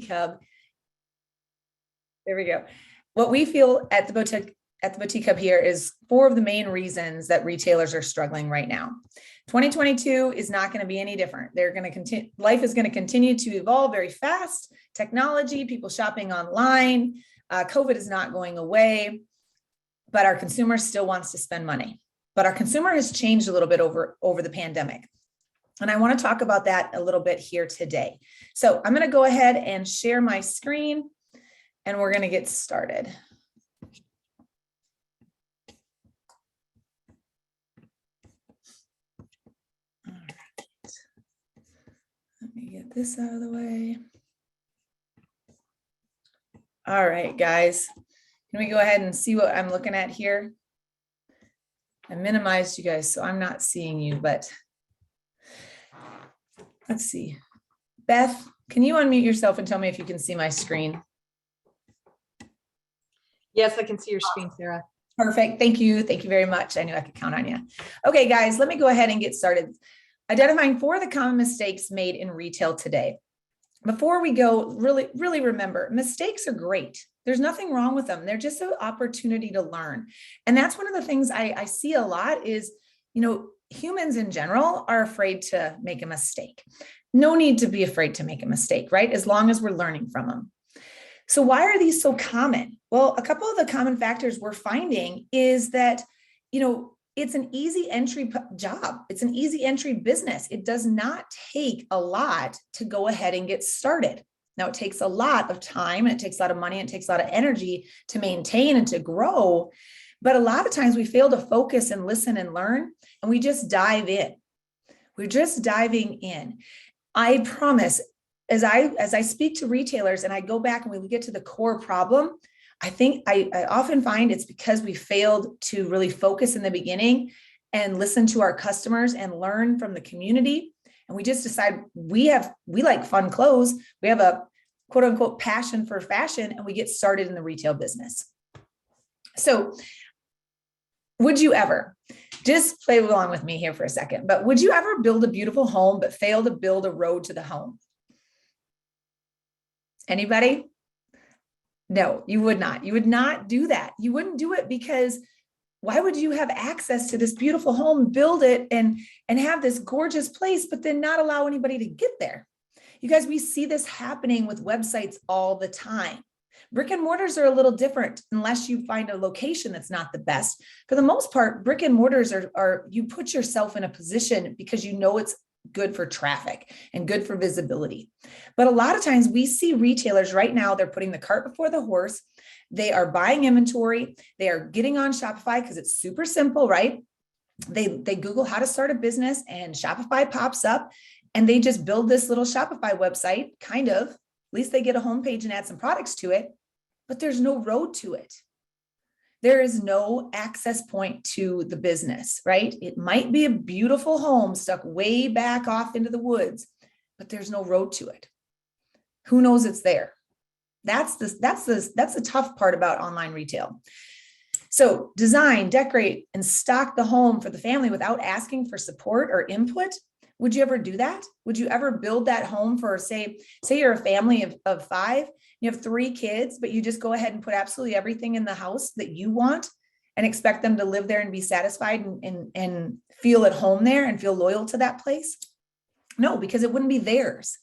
Hub. There we go. What we feel at the Boutique Hub here is 4 of the main reasons that retailers are struggling right now. 2022 is not going to be any different. They're going to continue. Life is going to continue to evolve very fast. Technology, people shopping online, COVID is not going away, but our consumer still wants to spend money. But our consumer has changed a little bit over the pandemic. And I want to talk about that a little bit here today. So I'm going to go ahead and share my screen and we're going to get started. All right. Let me get this out of the way. All right, guys. Can we go ahead and see what I'm looking at here? I minimized you guys, so I'm not seeing you, but let's see. Beth, can you unmute yourself and tell me if you can see my screen? Yes, I can see your screen, Sarah. Perfect. Thank you. Thank you very much. I knew I could count on you. Okay, guys, let me go ahead and get started. Identifying 4 of the common mistakes made in retail today. Before we go, really remember, mistakes are great. There's nothing wrong with them. They're just an opportunity to learn. And that's one of the things I see a lot is, humans in general are afraid to make a mistake. No need to be afraid to make a mistake, right? As long as we're learning from them. So why are these so common? Well, a couple of the common factors we're finding is that, it's an easy entry job. It's an easy entry business. It does not take a lot to go ahead and get started. Now, it takes a lot of time and it takes a lot of money and it takes a lot of energy to maintain and to grow. But a lot of times we fail to focus and listen and learn, and we just dive in. We're just diving in. I promise, as I speak to retailers and I go back and we get to the core problem, I think I often find it's because we failed to really focus in the beginning and listen to our customers and learn from the community. And we just decide we like fun clothes. We have a quote unquote passion for fashion, and we get started in the retail business. So would you ever, just play along with me here for a second, but would you ever build a beautiful home but fail to build a road to the home? Anybody? No, you would not. You would not do that. You wouldn't do it because why would you have access to this beautiful home, build it and have this gorgeous place, but then not allow anybody to get there? You guys, we see this happening with websites all the time. Brick and mortars are a little different unless you find a location that's not the best. For the most part, brick and mortars are you put yourself in a position because you know it's good for traffic and good for visibility. But a lot of times we see retailers right now, they're putting the cart before the horse. They are buying inventory. They are getting on Shopify because it's super simple, right? They Google how to start a business and Shopify pops up and they just build this little Shopify website, kind of. At least they get a homepage and add some products to it, but there's no road to it. There is no access point to the business, right? It might be a beautiful home stuck way back off into the woods, but there's no road to it. Who knows it's there? That's the tough part about online retail. So design, decorate, and stock the home for the family without asking for support or input. Would you ever do that? Would you ever build that home for, say you're a family of 5, you have 3 kids, but you just go ahead and put absolutely everything in the house that you want and expect them to live there and be satisfied and feel at home there and feel loyal to that place? No, because it wouldn't be theirs.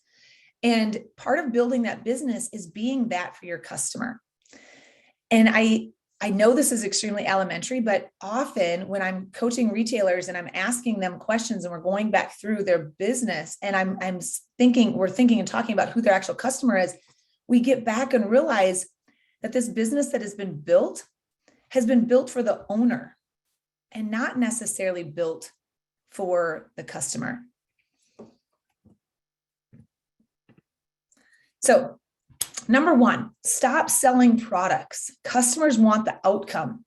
And part of building that business is being that for your customer. And I know this is extremely elementary, but often when I'm coaching retailers and I'm asking them questions and we're going back through their business and we're thinking and talking about who their actual customer is, we get back and realize that this business that has been built for the owner and not necessarily built for the customer. So number 1, stop selling products. Customers want the outcome.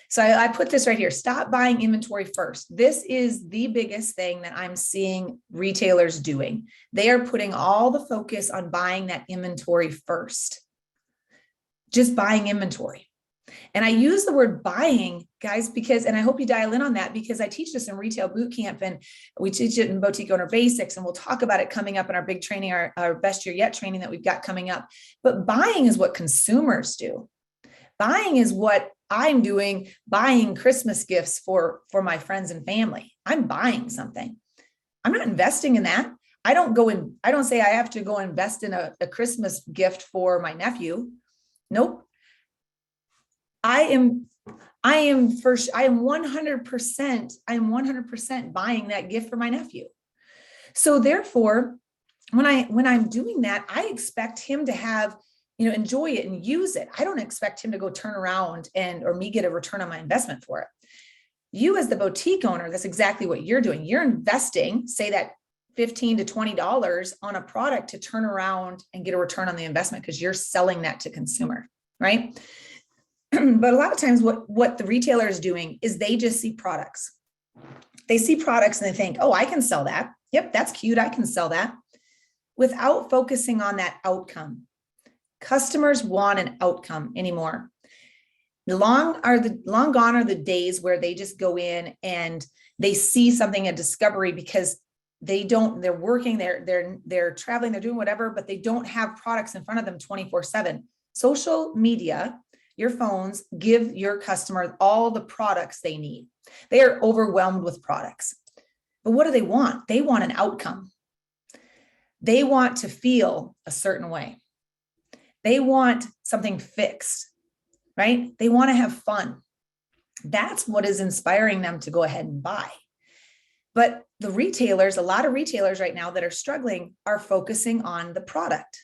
So I put this right here. Stop buying inventory first. This is the biggest thing that I'm seeing retailers doing. They are putting all the focus on buying that inventory first. Just buying inventory. And I use the word buying, guys, because, and I hope you dial in on that, because I teach this in retail boot camp and we teach it in boutique owner basics. And we'll talk about it coming up in our big training, our best year yet training that we've got coming up. But buying is what consumers do. Buying is what I'm doing, buying Christmas gifts for my friends and family. I'm buying something. I'm not investing in that. I don't say I have to go invest in a Christmas gift for my nephew. Nope. I am 100% buying that gift for my nephew. So therefore, when I'm doing that, I expect him to have, enjoy it and use it. I don't expect him to go turn around or me get a return on my investment for it. You as the boutique owner, that's exactly what you're doing. You're investing, say that $15 to $20 on a product to turn around and get a return on the investment because you're selling that to consumer, right? But a lot of times what the retailer is doing is they just see products. They see products and they think, oh, I can sell that. Yep, that's cute. I can sell that, without focusing on that outcome. Customers want an outcome anymore. Long gone are the days where they just go in and they see something, a discovery, because they're working, they're traveling, they're doing whatever, but they don't have products in front of them 24/7. Social media, your phones, give your customers all the products they need. They are overwhelmed with products. But what do they want? They want an outcome. They want to feel a certain way. They want something fixed, right? They want to have fun. That's what is inspiring them to go ahead and buy. But the retailers, a lot of retailers right now that are struggling are focusing on the product.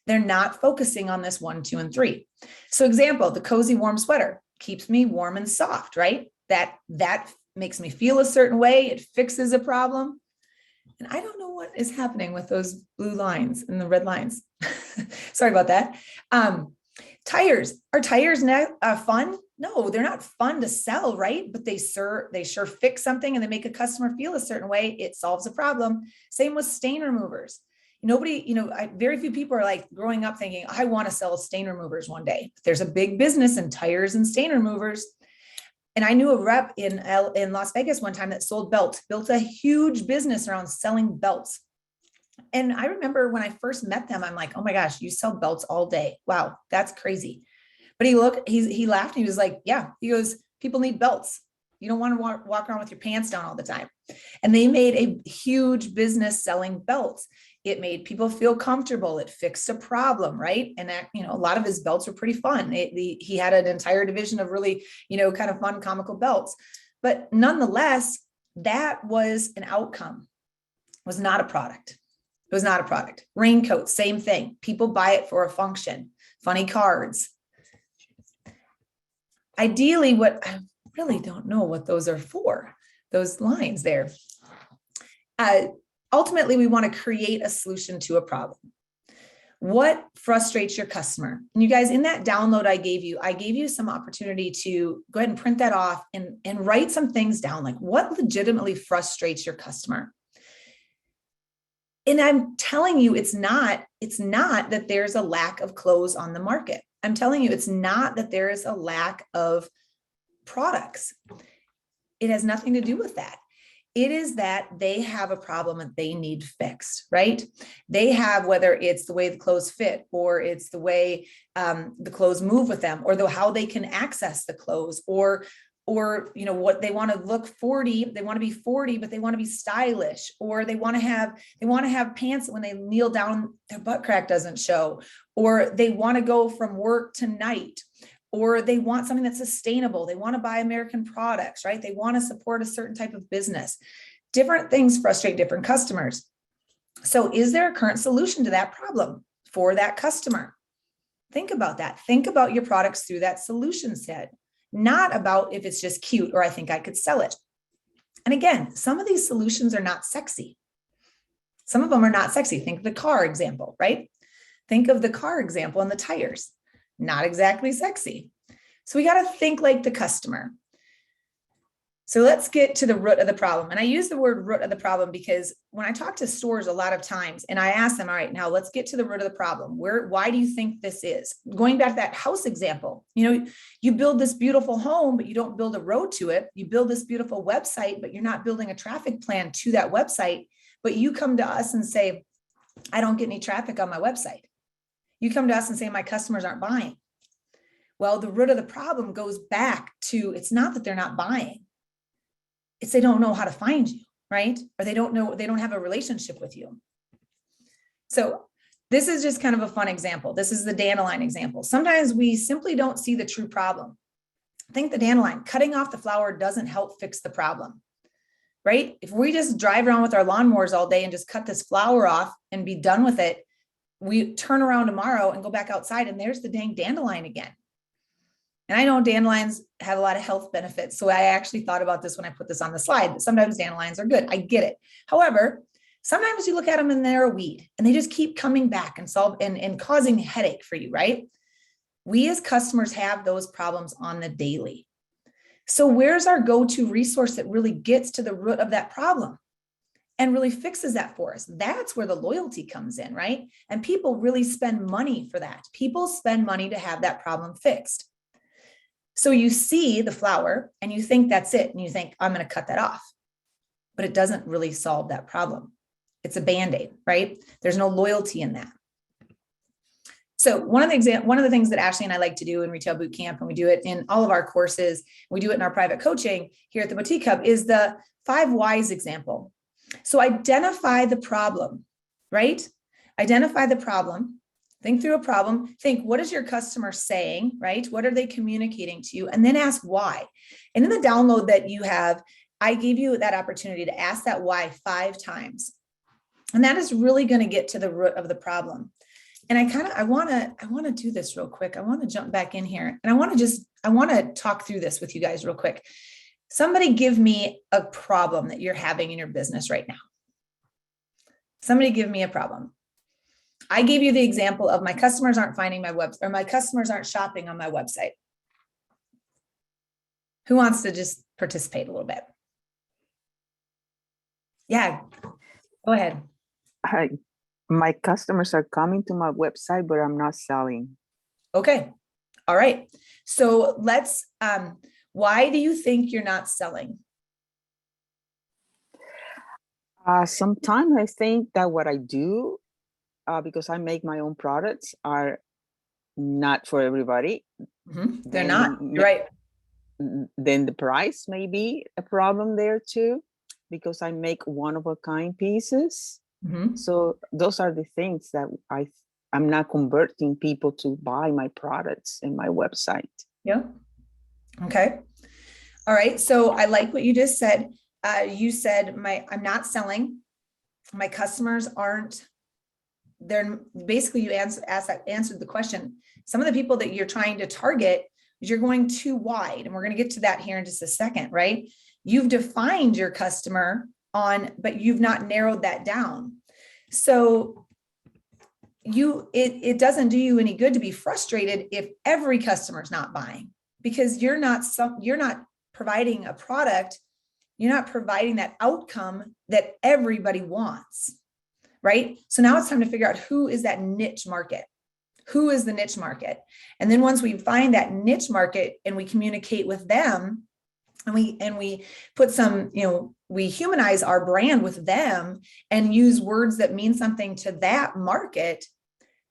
They're not focusing on this 1, 2, and 3. So example, the cozy warm sweater keeps me warm and soft, right? That makes me feel a certain way. It fixes a problem. And I don't know what is happening with those blue lines and the red lines. Sorry about that. Tires. Are tires fun? No, they're not fun to sell, right? But they sure fix something and they make a customer feel a certain way. It solves a problem. Same with stain removers. Nobody, very few people are like growing up thinking, I want to sell stain removers one day. There's a big business in tires and stain removers. And I knew a rep in Las Vegas one time that sold belts, built a huge business around selling belts. And I remember when I first met them, I'm like, oh my gosh, you sell belts all day. Wow, that's crazy. But he laughed and he was like, yeah, he goes, people need belts. You don't want to walk around with your pants down all the time. And they made a huge business selling belts. It made people feel comfortable. It fixed a problem, right? And that, a lot of his belts were pretty fun. He had an entire division of really, kind of fun, comical belts. But nonetheless, that was an outcome. It was not a product. It was not a product. Raincoats, same thing. People buy it for a function. Funny cards. Ideally, I really don't know what those are for, those lines there. Ultimately, we want to create a solution to a problem. What frustrates your customer? And you guys, in that download I gave you some opportunity to go ahead and print that off and write some things down, like what legitimately frustrates your customer. And I'm telling you, it's not that there's a lack of clothes on the market. I'm telling you, it's not that there is a lack of products. It has nothing to do with that. It is that they have a problem that they need fixed, right? They have, whether it's the way the clothes fit, or it's the way the clothes move with them, or how they can access the clothes, or what they want to look 40, they want to be 40, but they want to be stylish, or they want to have pants that when they kneel down, their butt crack doesn't show, or they want to go from work to night, or they want something that's sustainable. They want to buy American products, right? They want to support a certain type of business. Different things frustrate different customers. So is there a current solution to that problem for that customer? Think about that. Think about your products through that solution set, not about if it's just cute or I think I could sell it. And again, some of these solutions are not sexy. Some of them are not sexy. Think of the car example, right? Think of the car example and the tires. Not exactly sexy. So we got to think like the customer. So let's get to the root of the problem. And I use the word root of the problem because when I talk to stores a lot of times and I ask them, all right, now let's get to the root of the problem. Why do you think this is? Going back to that house example, you build this beautiful home, but you don't build a road to it. You build this beautiful website, but you're not building a traffic plan to that website. But you come to us and say, I don't get any traffic on my website. You come to us and say, my customers aren't buying. Well, the root of the problem goes back to, it's not that they're not buying. It's they don't know how to find you, right? Or they don't have a relationship with you. So this is just kind of a fun example. This is the dandelion example. Sometimes we simply don't see the true problem. Think the dandelion, cutting off the flower doesn't help fix the problem, right? If we just drive around with our lawnmowers all day and just cut this flower off and be done with it, we turn around tomorrow and go back outside and there's the dang dandelion again. And I know dandelions have a lot of health benefits. So I actually thought about this when I put this on the slide, that sometimes dandelions are good. I get it. However, sometimes you look at them and they're a weed and they just keep coming back and causing headache for you, right? We as customers have those problems on the daily. So where's our go-to resource that really gets to the root of that problem and really fixes that for us? That's where the loyalty comes in, right? And people really spend money for that. People spend money to have that problem fixed. So you see the flower and you think that's it. And you think, I'm going to cut that off, but it doesn't really solve that problem. It's a Band-Aid, right? There's no loyalty in that. So one of the things that Ashley and I like to do in Retail Boot Camp, and we do it in all of our courses, we do it in our private coaching here at the Boutique Hub, is the 5 whys example. So identify the problem, right? Identify the problem. Think through a problem, think, what is your customer saying, right? What are they communicating to you? And then ask why. And in the download that you have, I gave you that opportunity to ask that why 5 times. And that is really going to get to the root of the problem. And I want to do this real quick. I want to jump back in here and I want to talk through this with you guys real quick. Somebody give me a problem that you're having in your business right now. Somebody give me a problem. I gave you the example of my customers aren't finding my website, or my customers aren't shopping on my website. Who wants to just participate a little bit? Yeah, go ahead. Hi, my customers are coming to my website, but I'm not selling. Okay. All right. So let's, why do you think you're not selling? Sometimes I think that what I do, because I make my own products, are not for everybody. Mm-hmm. They're not. You're right. Then the price may be a problem there too, because I make one-of-a-kind pieces. Mm-hmm. So those are the things that I'm not converting people to buy my products in my website. Yeah. Okay. All right. So I like what you just said. You said I'm not selling. My customers aren't. They're basically, you answered the question. Some of the people that you're trying to target, you're going too wide, and we're going to get to that here in just a second, right? You've defined your customer but you've not narrowed that down. So it doesn't do you any good to be frustrated if every customer is not buying, because you're not providing a product. You're not providing that outcome that everybody wants. Right? So now it's time to figure out who is that niche market. Who is the niche market? And then once we find that niche market and we communicate with them and we put some, we humanize our brand with them and use words that mean something to that market,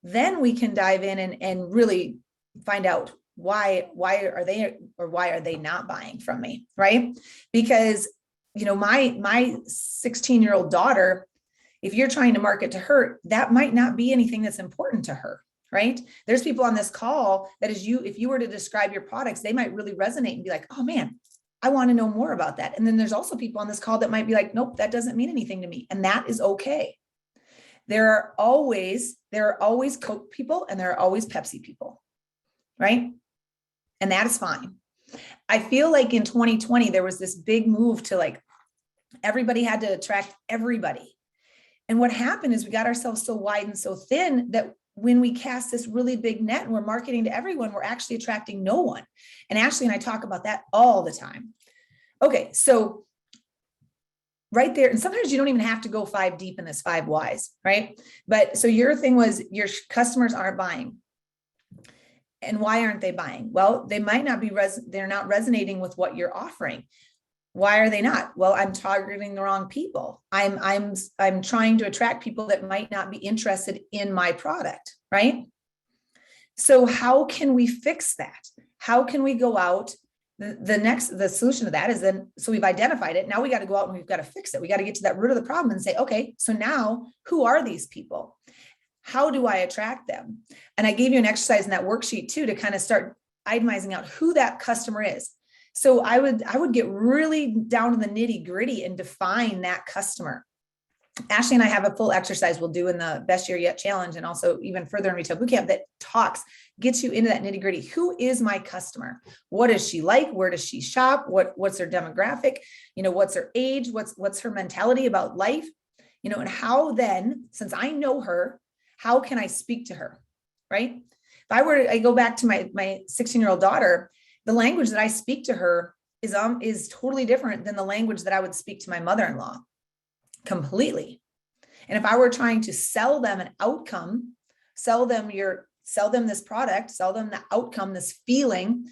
then we can dive in and really find out why are they not buying from me, right? Because, my 16-year-old daughter, if you're trying to market to her, that might not be anything that's important to her, right? There's people on this call that if you were to describe your products, they might really resonate and be like, oh man, I want to know more about that. And then there's also people on this call that might be like, nope, that doesn't mean anything to me. And that is okay. There are always Coke people and there are always Pepsi people, right? And that is fine. I feel like in 2020, there was this big move to everybody had to attract everybody. And what happened is we got ourselves so wide and so thin that when we cast this really big net and we're marketing to everyone, we're actually attracting no one. And Ashley and I talk about that all the time. Okay, so right there, and sometimes you don't even have to go 5 deep in this 5 whys, right? But so your thing was your customers aren't buying. And why aren't they buying? Well, they might not be, they're not resonating with what you're offering. Why are they not? Well, I'm targeting the wrong people. I'm trying to attract people that might not be interested in my product, right? So how can we fix that? How can we go out? The solution to that is then, so we've identified it. Now we got to go out and we've got to fix it. We got to get to that root of the problem and say, okay, so now who are these people? How do I attract them? And I gave you an exercise in that worksheet too, to kind of start itemizing out who that customer is. So I would get really down to the nitty gritty and define that customer. Ashley and I have a full exercise we'll do in the Best Year Yet Challenge, and also even further in Retail Bootcamp, that gets you into that nitty gritty. Who is my customer? What is she like? Where does she shop? What's her demographic? What's her age? What's her mentality about life? And how then, since I know her, how can I speak to her? Right? If I go back to my 16-year-old daughter, the language that I speak to her is totally different than the language that I would speak to my mother-in-law. Completely. And if I were trying to sell them an outcome, sell them this product, sell them the outcome, this feeling,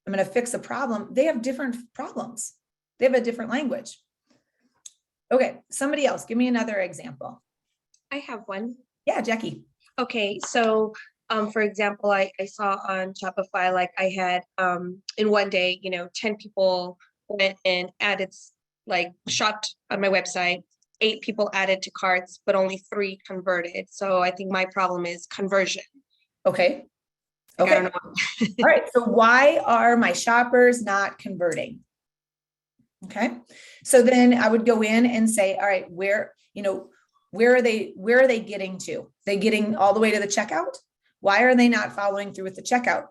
I'm going to fix a problem. They have different problems. They have a different language. Okay. Somebody else, give me another example. I have one. Yeah, Jackie. Okay. So, for example, I saw on Shopify, like I had, in one day, 10 people went and shopped on my website. 8 people added to carts, but only 3 converted. So I think my problem is conversion. Okay. I Okay. don't know. All right. So why are my shoppers not converting? Okay. So then I would go in and say, all right, where are they getting to? They getting all the way to the checkout? Why are they not following through with the checkout?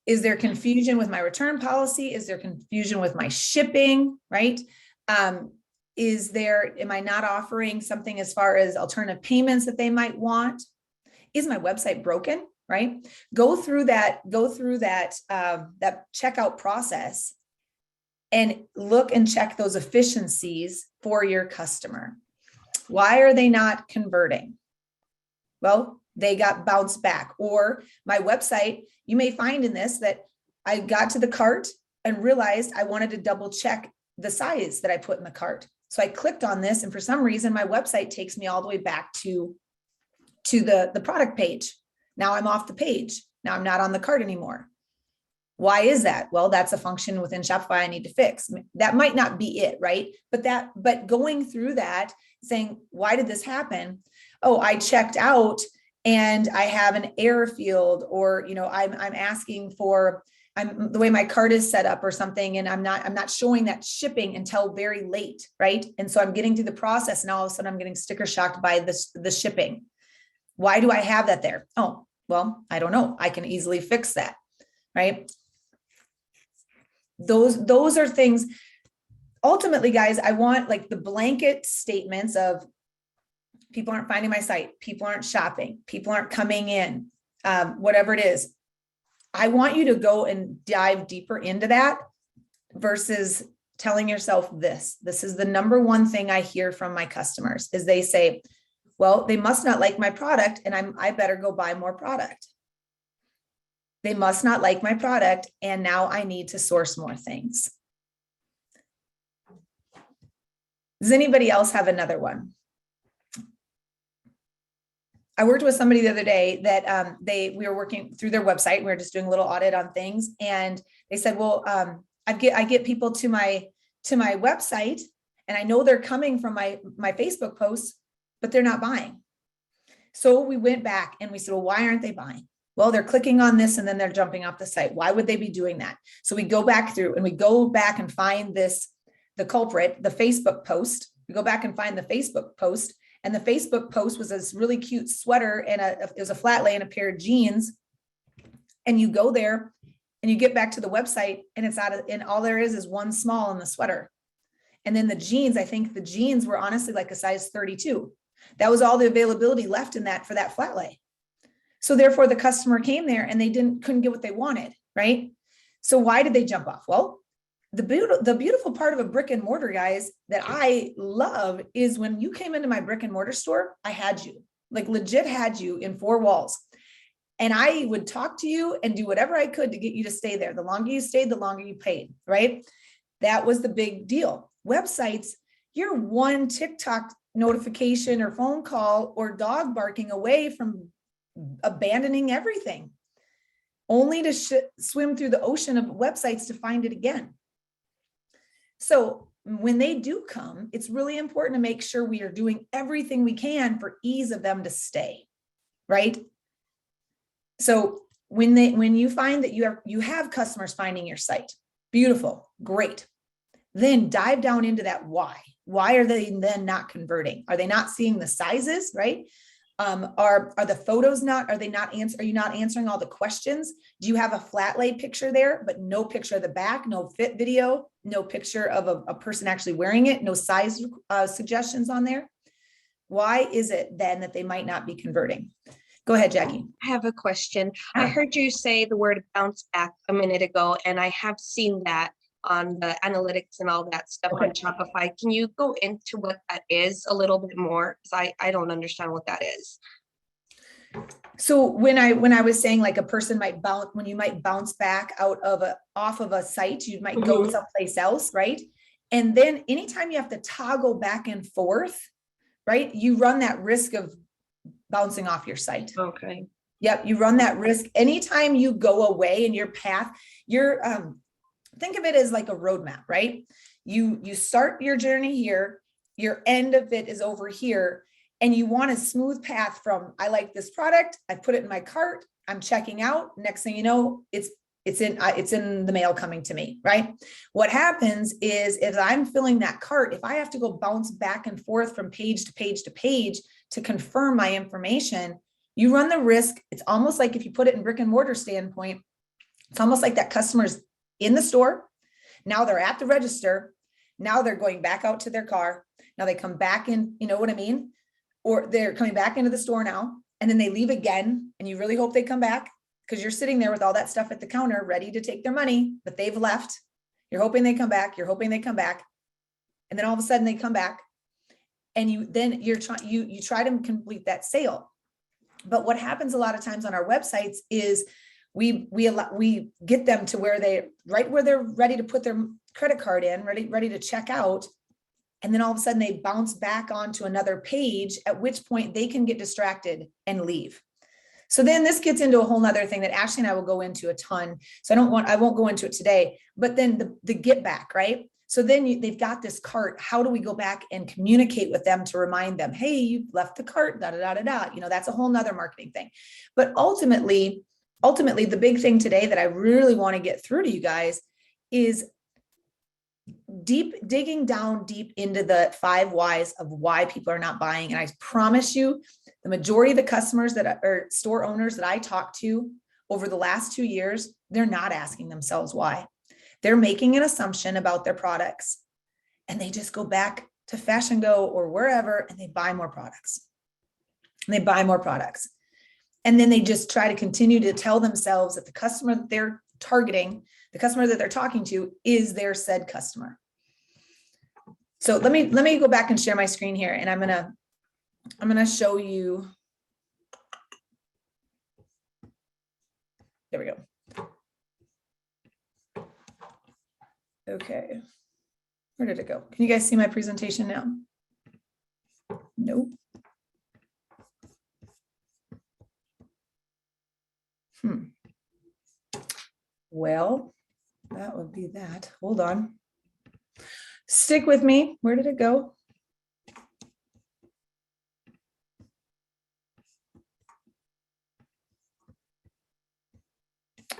Is there confusion with my return policy? Is there confusion with my shipping? Right? Am I not offering something as far as alternative payments that they might want? Is my website broken? Right? Go through that checkout process and look and check those efficiencies for your customer. Why are they not converting? Well, they got bounced back. Or my website, you may find in this that I got to the cart and realized I wanted to double check the size that I put in the cart. So I clicked on this, and for some reason, my website takes me all the way back to the product page. Now I'm off the page. Now I'm not on the cart anymore. Why is that? Well, that's a function within Shopify I need to fix. That might not be it, right? But going through that, saying, why did this happen? Oh, I checked out and I have an error field, or I'm asking for the way my cart is set up or something, and I'm not showing that shipping until very late, right? And so I'm getting through the process, and all of a sudden I'm getting sticker shocked by the shipping. Why do I have that there? Oh, well, I don't know. I can easily fix that, right? Those are things. Ultimately, guys, I want like the blanket statements of people aren't finding my site, people aren't shopping, people aren't coming in, whatever it is. I want you to go and dive deeper into that versus telling yourself this is the number one thing I hear from my customers is they say, well, they must not like my product and I better go buy more product. They must not like my product, and now I need to source more things. Does anybody else have another one? I worked with somebody the other day that we were working through their website. We were just doing a little audit on things, and they said, "Well, I get people to my website, and I know they're coming from my Facebook posts, but they're not buying." So we went back and we said, "Well, why aren't they buying?" Well, they're clicking on this and then they're jumping off the site. Why would they be doing that? So we go back through and we go back and find the culprit, the Facebook post. We go back and find the Facebook post, and the Facebook post was this really cute sweater and it was a flat lay and a pair of jeans. And you go there and you get back to the website and and all there is one small in the sweater. And then the jeans, I think the jeans were honestly like a size 32. That was all the availability left in that for that flat lay. So therefore the customer came there and they couldn't get what they wanted, right? So why did they jump off? Well, the beautiful part of a brick and mortar, guys, that I love is when you came into my brick and mortar store, I had you, like legit had you in four walls. And I would talk to you and do whatever I could to get you to stay there. The longer you stayed, the longer you paid, right? That was the big deal. Websites, you're one TikTok notification or phone call or dog barking away from abandoning everything, only to swim through the ocean of websites to find it again. So when they do come, it's really important to make sure we are doing everything we can for ease of them to stay, right? So when you find that you have customers finding your site, beautiful, great. Then dive down into that why. Why are they then not converting? Are they not seeing the sizes, right? Are the photos not, are you not answering all the questions? Do you have a flat lay picture there, but no picture of the back, no fit video, no picture of a person actually wearing it, no size suggestions on there? Why is it then that they might not be converting? Go ahead, Jackie. I have a question. I heard you say the word bounce back a minute ago, and I have seen that on the analytics and all that stuff on Shopify. Can you go into what that is a little bit more? Because I don't understand what that is. So when I was saying like a person might bounce, when you might bounce back off of a site, you might go someplace else, right? And then anytime you have to toggle back and forth, right? You run that risk of bouncing off your site. Okay. Yep, you run that risk anytime you go away in your path. Think of it as like a roadmap, right? You start your journey here, your end of it is over here, and you want a smooth path from I like this product, I put it in my cart, I'm checking out. Next thing you know, it's in the mail coming to me, right? What happens is if I'm filling that cart, if I have to go bounce back and forth from page to page to page to confirm my information, you run the risk. It's almost like if you put it in brick and mortar standpoint, it's almost like that customer's in the store. Now they're at the register. Now they're going back out to their car. Now they come back in, you know what I mean? Or they're coming back into the store now, and then they leave again. And you really hope they come back because you're sitting there with all that stuff at the counter ready to take their money, but they've left. You're hoping they come back. You're hoping they come back. And then all of a sudden they come back and you try to complete that sale. But what happens a lot of times on our websites is we get them to where they're ready to put their credit card in, ready to check out. And then all of a sudden they bounce back onto another page, at which point they can get distracted and leave. So then this gets into a whole nother thing that Ashley and I will go into a ton. So I won't go into it today, but then the get back, right? So then they've got this cart. How do we go back and communicate with them to remind them, hey, you've left the cart, da, da, da, da, da. You know, that's a whole nother marketing thing. But ultimately, the big thing today that I really want to get through to you guys is digging down deep into the 5 whys of why people are not buying. And I promise you, the majority of the customers or store owners that I talked to over the last 2 years, they're not asking themselves why. They're making an assumption about their products and they just go back to Fashion Go or wherever and they buy more products. And then they just try to continue to tell themselves that the customer that they're targeting, the customer that they're talking to is their said customer. So let me go back and share my screen here, and I'm gonna show you. There we go. Okay, where did it go? Can you guys see my presentation now? Nope. Well, that would be that. Hold on. Stick with me. Where did it go?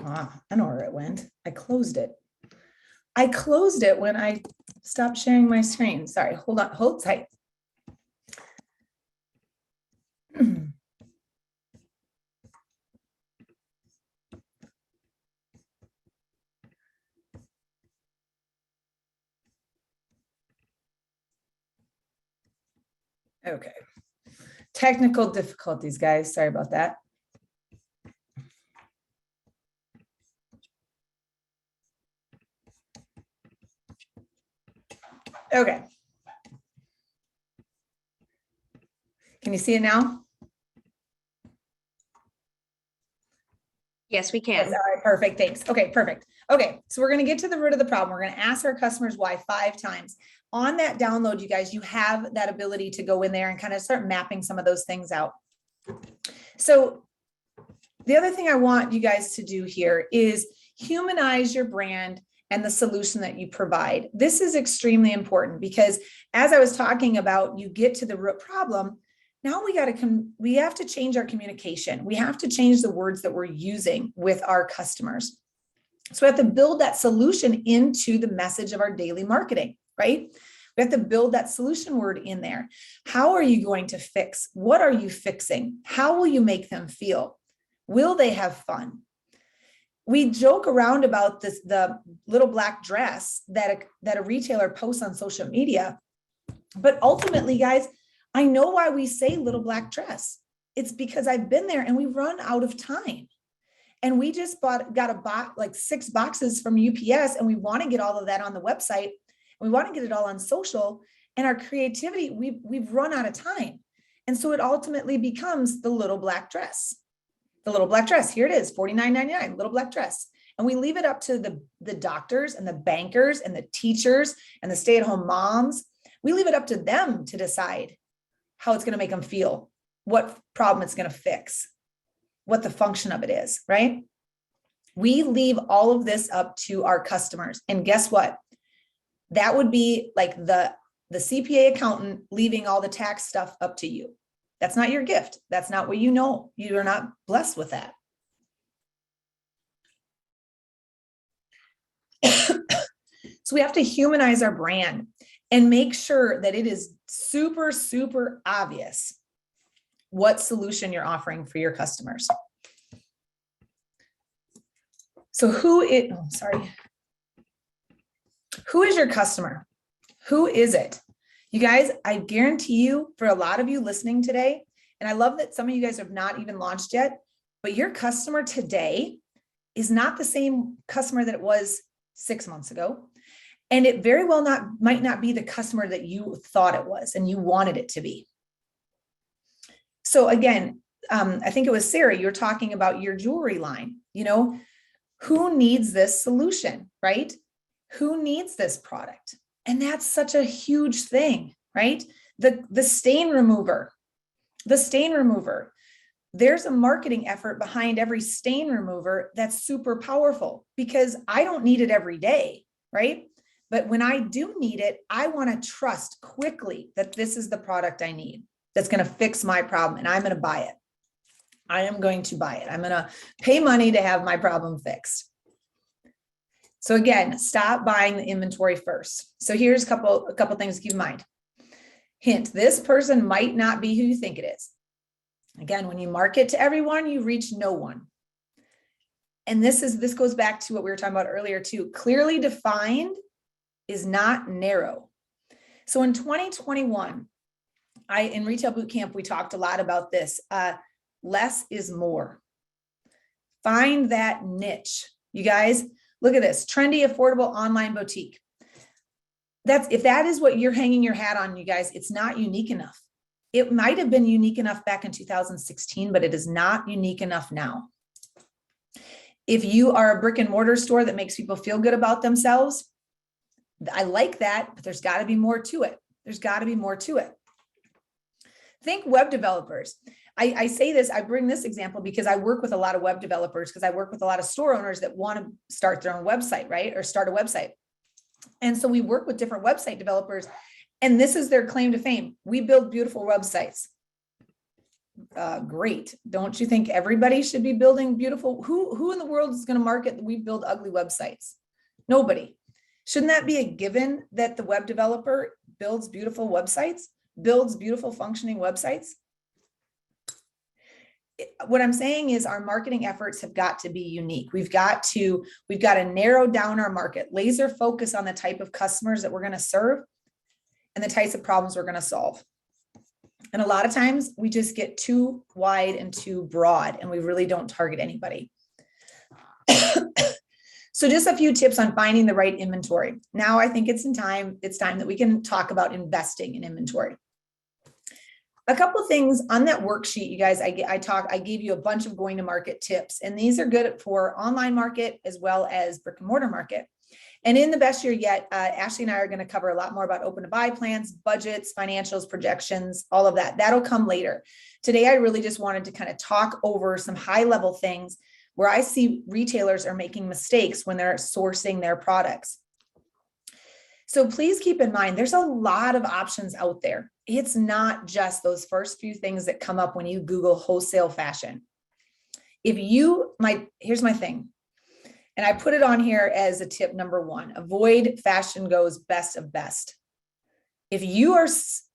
I know where it went. I closed it. I closed it when I stopped sharing my screen. Sorry, hold on, hold tight. Okay. Technical difficulties, guys. Sorry about that. Okay. Can you see it now? Yes, we Yes, can. all right, perfect, thanks. Okay, perfect. Okay, so we're gonna get to the root of the problem. We're gonna ask our customers why 5 times. On that download, you guys, you have that ability to go in there and kind of start mapping some of those things out. So the other thing I want you guys to do here is humanize your brand and the solution that you provide. This is extremely important because as I was talking about, you get to the root problem. Now we have to change our communication. We have to change the words that we're using with our customers. So we have to build that solution into the message of our daily marketing, right? We have to build that solution word in there. How are you going to fix? What are you fixing? How will you make them feel? Will they have fun? We joke around about this, the little black dress that a retailer posts on social media. But ultimately, guys, I know why we say little black dress. It's because I've been there and we run out of time. And we just got like 6 boxes from UPS and we want to get all of that on the website. And we want to get it all on social, and our creativity, we've run out of time. And so it ultimately becomes the little black dress. The little black dress, here it is, $49.99, little black dress. And we leave it up to the doctors and the bankers and the teachers and the stay-at-home moms. We leave it up to them to decide how it's going to make them feel, what problem it's going to fix, what the function of it is, right? We leave all of this up to our customers. And guess what? That would be like the CPA accountant leaving all the tax stuff up to you. That's not your gift. That's not what you know. You are not blessed with that. So we have to humanize our brand and make sure that it is super, super obvious what solution you're offering for your customers. So who is your customer? Who is it? You guys, I guarantee you, for a lot of you listening today, and I love that some of you guys have not even launched yet, but your customer today is not the same customer that it was 6 months ago. And it very well might not be the customer that you thought it was and you wanted it to be. So again, I think it was Sarah, you're talking about your jewelry line. You know, who needs this solution, right? Who needs this product? And that's such a huge thing, right? The stain remover, there's a marketing effort behind every stain remover that's super powerful because I don't need it every day, right? But when I do need it, I want to trust quickly that this is the product I need that's going to fix my problem, and I'm going to buy it. I am going to buy it. I'm going to pay money to have my problem fixed. So again, stop buying the inventory first. So here's a couple things to keep in mind. Hint, this person might not be who you think it is. Again, when you market to everyone, you reach no one. And this goes back to what we were talking about earlier too. Clearly defined is not narrow. So in 2021, in Retail Bootcamp, we talked a lot about this. Less is more. Find that niche. You guys, look at this, trendy, affordable online boutique. If that is what you're hanging your hat on, you guys, it's not unique enough. It might have been unique enough back in 2016, but it is not unique enough now. If you are a brick and mortar store that makes people feel good about themselves, I like that, but there's got to be more to it. There's got to be more to it. Think web developers. I say this, I bring this example because I work with a lot of web developers, because I work with a lot of store owners that want to start their own website, right? Or start a website. And so we work with different website developers, and this is their claim to fame. We build beautiful websites. Great. Don't you think everybody should be building beautiful? Who in the world is going to market that we build ugly websites? Nobody. Shouldn't that be a given that the web developer builds beautiful websites, builds beautiful functioning websites? What I'm saying is our marketing efforts have got to be unique. We've got to narrow down our market, laser focus on the type of customers that we're going to serve and the types of problems we're going to solve. And a lot of times we just get too wide and too broad, and we really don't target anybody. So just a few tips on finding the right inventory. Now I think it's time that we can talk about investing in inventory. A couple of things on that worksheet, you guys, I gave you a bunch of going to market tips, and these are good for online market as well as brick and mortar market. And in the best year yet, Ashley and I are going to cover a lot more about open to buy plans, budgets, financials, projections, all of that. That'll come later. Today, I really just wanted to kind of talk over some high level things where I see retailers are making mistakes when they're sourcing their products. So please keep in mind, there's a lot of options out there. It's not just those first few things that come up when you Google wholesale fashion. Here's my thing. And I put it on here as a tip number 1, avoid fashion goes best of best. If you are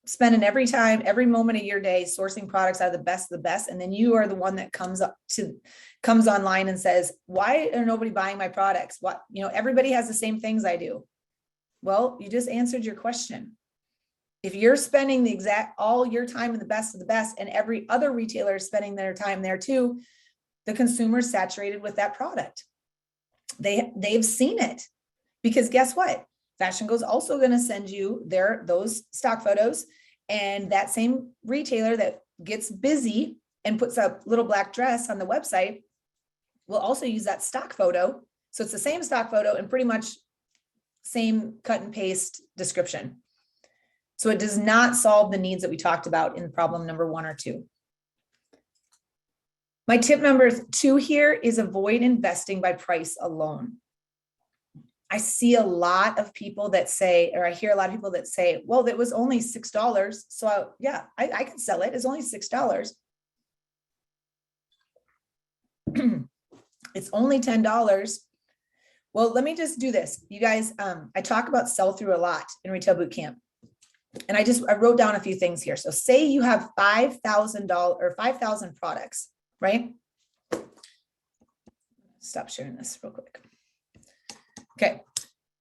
spending every moment of your day sourcing products out of the best, and then you are the one that comes online and says, why are nobody buying my products? Everybody has the same things I do. Well, you just answered your question. If you're spending all your time in the best of the best, and every other retailer is spending their time there too, the consumer's saturated with that product. They've seen it, because guess what? Fashion Go's also going to send you those stock photos, and that same retailer that gets busy and puts a little black dress on the website will also use that stock photo. So it's the same stock photo and pretty much same cut and paste description. So it does not solve the needs that we talked about in problem number 1 or 2. My tip number 2 here is avoid investing by price alone. I see a lot of people that say, or I hear a lot of people that say, well, that was only $6. So I can sell it. It's only $6. It's only $10. Well, let me just do this. You guys, I talk about sell-through a lot in Retail Bootcamp. And I wrote down a few things here. So say you have $5,000 or 5,000 products, right? Stop sharing this real quick. Okay.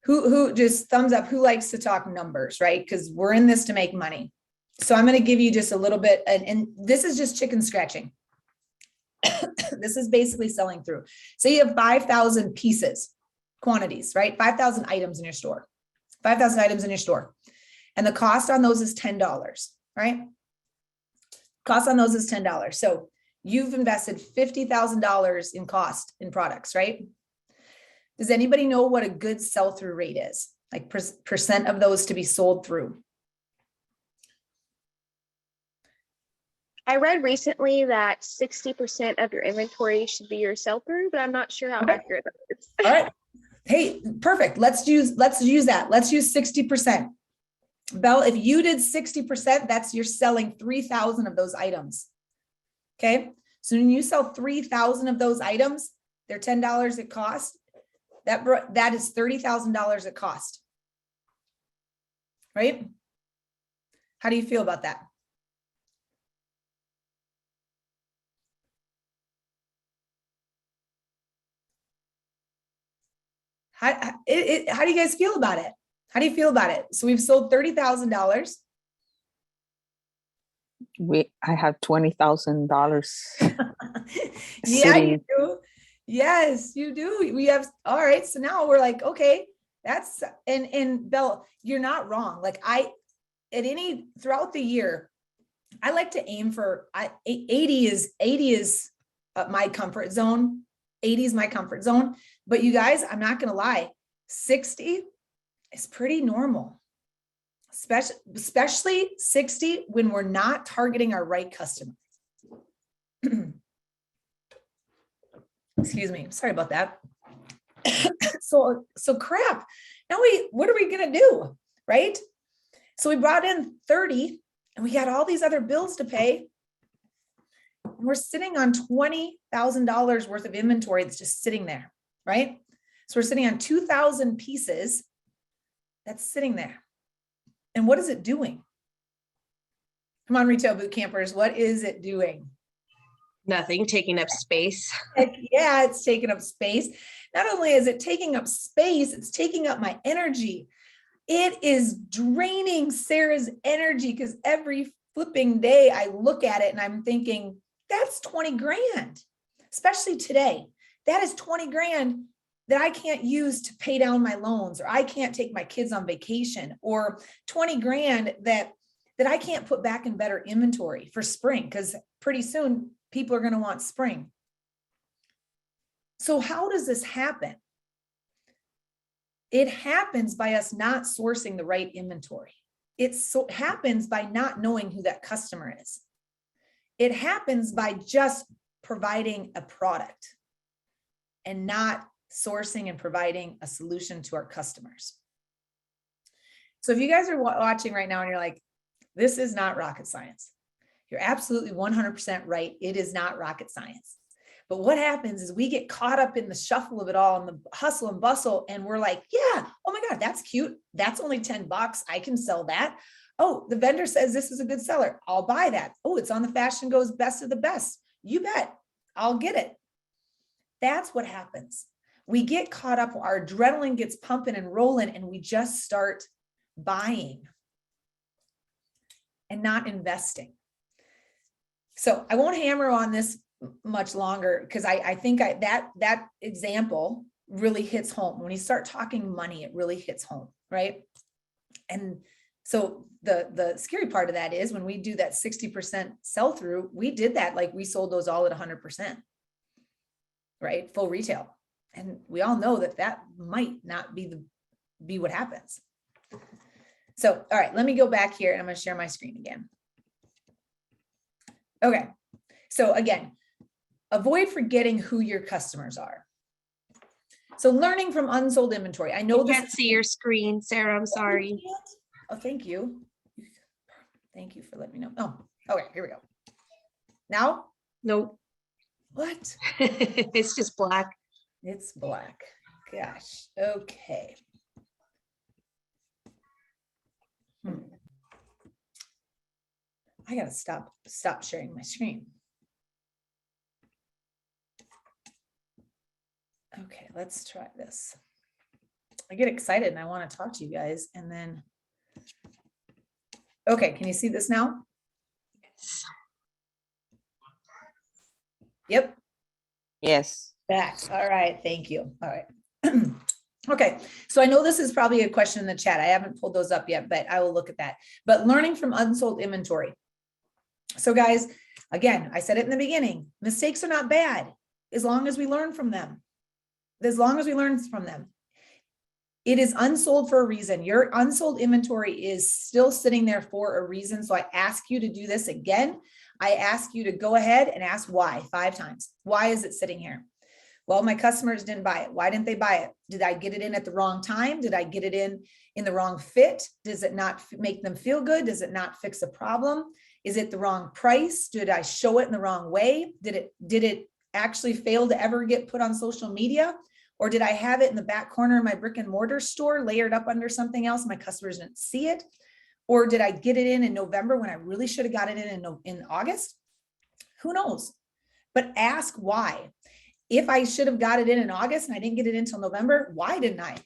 Who just thumbs up, who likes to talk numbers, right? Because we're in this to make money. So I'm going to give you just a little bit, and this is just chicken scratching. This is basically selling through. So you have 5,000 pieces, quantities, right? 5,000 items in your store, 5,000 items in your store. And the cost on those is $10, right? Cost on those is $10. So you've invested $50,000 in cost in products, right? Does anybody know what a good sell-through rate is? Like percent of those to be sold through? I read recently that 60% of your inventory should be your sell-through, but I'm not sure how accurate that is. All right. Hey, perfect. Let's use that. Let's use 60%. Belle, if you did 60%, you're selling 3,000 of those items. Okay. So when you sell 3,000 of those items, they're $10 at cost. That is $30,000 at cost. Right? How do you feel about that? How do you guys feel about it? How do you feel about it? So we've sold $30,000. I have $20,000. Yeah, you do. Yes, you do. We have, all right. So now we're like, okay, and Belle, you're not wrong. Like throughout the year, I like to aim for 80 is my comfort zone. 80 is my comfort zone. But you guys, I'm not going to lie, 60 is pretty normal, especially 60 when we're not targeting our right customer. Excuse me. Sorry about that. So crap. Now what are we going to do? Right? So we brought in 30 and we got all these other bills to pay. And we're sitting on $20,000 worth of inventory that's just sitting there. Right? So we're sitting on 2,000 pieces that's sitting there. And what is it doing? Come on, Retail Boot Campers, what is it doing? Nothing, taking up space. Heck yeah, it's taking up space. Not only is it taking up space, it's taking up my energy. It is draining Sarah's energy because every flipping day I look at it and I'm thinking, that's 20 grand, especially today. That is 20 grand that I can't use to pay down my loans, or I can't take my kids on vacation, or 20 grand that I can't put back in better inventory for spring, because pretty soon people are going to want spring. So how does this happen? It happens by us not sourcing the right inventory. It happens by not knowing who that customer is. It happens by just providing a product and not sourcing and providing a solution to our customers. So if you guys are watching right now and you're like, this is not rocket science, you're absolutely 100% right. It is not rocket science. But what happens is we get caught up in the shuffle of it all and the hustle and bustle. And we're like, yeah, oh my God, that's cute. That's only $10. I can sell that. Oh, the vendor says this is a good seller. I'll buy that. Oh, it's on the Fashion Goes best of the best. You bet. I'll get it. That's what happens. We get caught up, our adrenaline gets pumping and rolling, and we just start buying and not investing. So I won't hammer on this much longer, because I think that example really hits home. When you start talking money, it really hits home, right? And so the scary part of that is when we do that 60% sell through, we did that, like we sold those all at 100%, right? Full retail. And we all know that might not be what happens. So, all right, let me go back here and I'm going to share my screen again. Okay. So again, avoid forgetting who your customers are. So learning from unsold inventory. I know I can't see your screen, Sarah. I'm sorry. Oh, thank you. Thank you for letting me know. Oh, okay, here we go. Now? Nope. What? It's just black. It's black. Gosh. Okay. I gotta stop sharing my screen. Okay, let's try this. I get excited and I want to talk to you guys, and then, okay, can you see this now? Yes. Yep. Yes. Back. All right. Thank you. All right. Okay. So I know this is probably a question in the chat. I haven't pulled those up yet, but I will look at that. But learning from unsold inventory. So guys, again, I said it in the beginning, mistakes are not bad as long as we learn from them. As long as we learn from them. It is unsold for a reason. Your unsold inventory is still sitting there for a reason. So I ask you to do this again. I ask you to go ahead and ask why 5 times. Why is it sitting here? Well, my customers didn't buy it. Why didn't they buy it? Did I get it in at the wrong time? Did I get it in the wrong fit? Does it not make them feel good? Does it not fix a problem? Is it the wrong price? Did I show it in the wrong way? Did it actually fail to ever get put on social media? Or did I have it in the back corner of my brick and mortar store, layered up under something else? My customers didn't see it. Or did I get it in November when I really should have got it in August? Who knows? But ask why. If I should have got it in August and I didn't get it until November, why didn't I?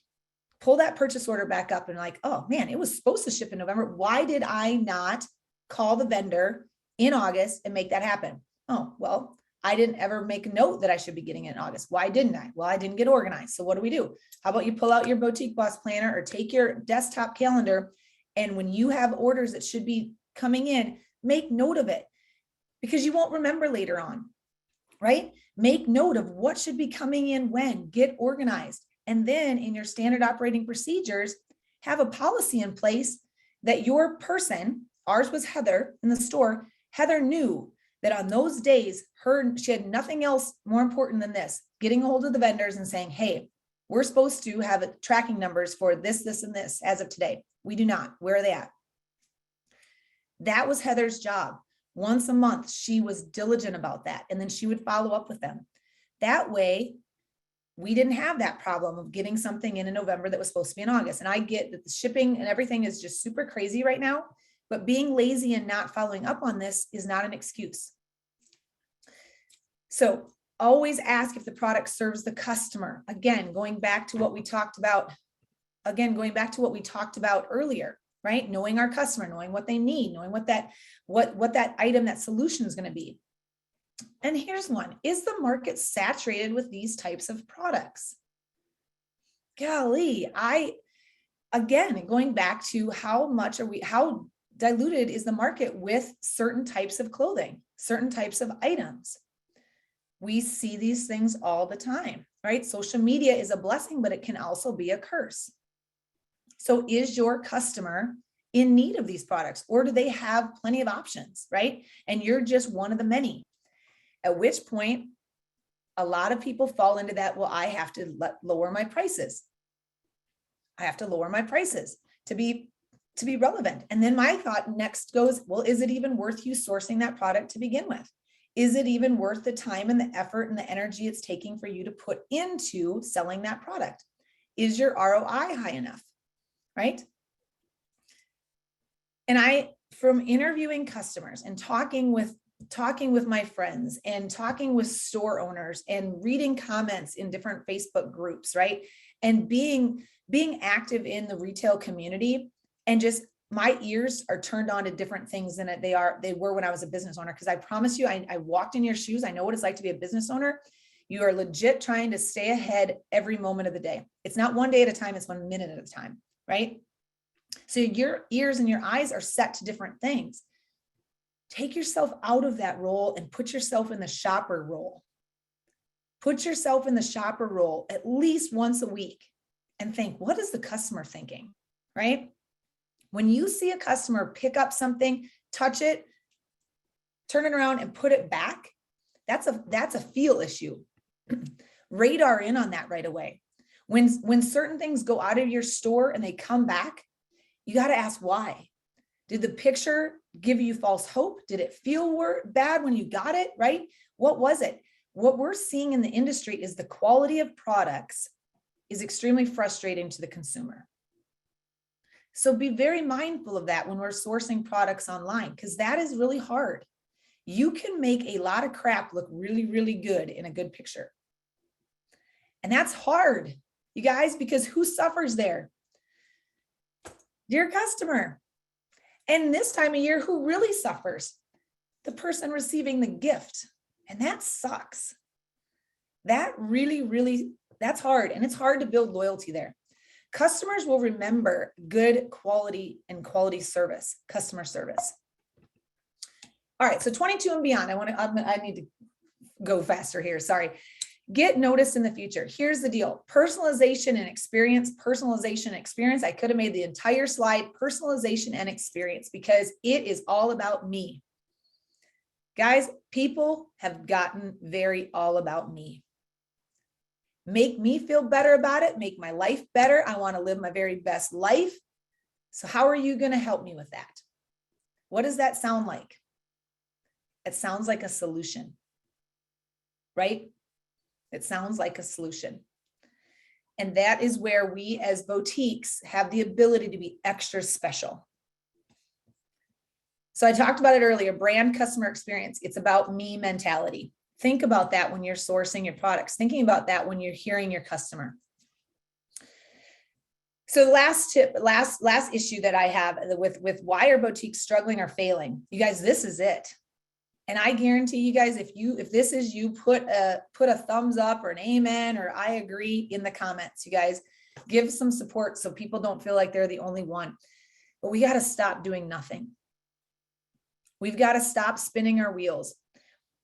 Pull that purchase order back up and like, oh man, it was supposed to ship in November. Why did I not call the vendor in August and make that happen? Oh, well, I didn't ever make a note that I should be getting it in August. Why didn't I? Well, I didn't get organized. So what do? How about you pull out your Boutique Boss planner or take your desktop calendar, and when you have orders that should be coming in, make note of it, because you won't remember later on, right? Make note of what should be coming in when, get organized. And then in your standard operating procedures, have a policy in place that your person, ours was Heather in the store, Heather knew that on those days, she had nothing else more important than this, getting a hold of the vendors and saying, hey, we're supposed to have tracking numbers for this, this, and this as of today. We do not. Where are they at? That was Heather's job. Once a month, she was diligent about that. And then she would follow up with them. That way, we didn't have that problem of getting something in November that was supposed to be in August. And I get that the shipping and everything is just super crazy right now, but being lazy and not following up on this is not an excuse. So always ask if the product serves the customer. Again, going back to what we talked about earlier, right? Knowing our customer, knowing what they need, knowing what that item, that solution is going to be. And here's one: is the market saturated with these types of products? golly, again, going back to how diluted is the market with certain types of clothing, certain types of items. We see these things all the time, right? Social media is a blessing, but it can also be a curse. So is your customer in need of these products, or do they have plenty of options, right? And you're just one of the many, at which point a lot of people fall into that. Well, I have to lower my prices. I have to lower my prices to be relevant. And then my thought next goes, well, is it even worth you sourcing that product to begin with? Is it even worth the time and the effort and the energy it's taking for you to put into selling that product? Is your ROI high enough, right? And from interviewing customers and talking with my friends and talking with store owners and reading comments in different Facebook groups, right? And being active in the retail community, and just my ears are turned on to different things than they were when I was a business owner. Because I promise you, I walked in your shoes. I know what it's like to be a business owner. You are legit trying to stay ahead every moment of the day. It's not one day at a time, it's 1 minute at a time, right? So your ears and your eyes are set to different things. Take yourself out of that role and put yourself in the shopper role. Put yourself in the shopper role at least once a week and think, what is the customer thinking, right? When you see a customer pick up something, touch it, turn it around and put it back, that's a feel issue. Radar in on that right away. When certain things go out of your store and they come back, you got to ask why. Did the picture give you false hope? Did it feel bad when you got it, right? What was it? What we're seeing in the industry is the quality of products is extremely frustrating to the consumer. So be very mindful of that when we're sourcing products online, because that is really hard. You can make a lot of crap look really, really good in a good picture. And that's hard, you guys, because who suffers there? Dear customer. And this time of year, who really suffers? The person receiving the gift. And that sucks. That really, really, that's hard. And it's hard to build loyalty there. Customers will remember good quality and quality service, customer service. All right, so 22 and beyond. I need to go faster here. Sorry. Get noticed in the future. Here's the deal. Personalization and experience, personalization and experience. I could have made the entire slide personalization and experience because it is all about me. Guys, people have gotten very all about me. Make me feel better about it, make my life better. I want to live my very best life. So how are you going to help me with that? What does that sound like? It sounds like a solution, right? It sounds like a solution. And that is where we as boutiques have the ability to be extra special. So I talked about it earlier, brand customer experience. It's about me mentality. Think about that when you're sourcing your products, thinking about that when you're hearing your customer. So the last tip, last issue that I have with why are boutiques struggling or failing? You guys, this is it. And I guarantee you guys, if this is you, put a thumbs up or an amen or I agree in the comments. You guys give some support so people don't feel like they're the only one. But we got to stop doing nothing. We've got to stop spinning our wheels.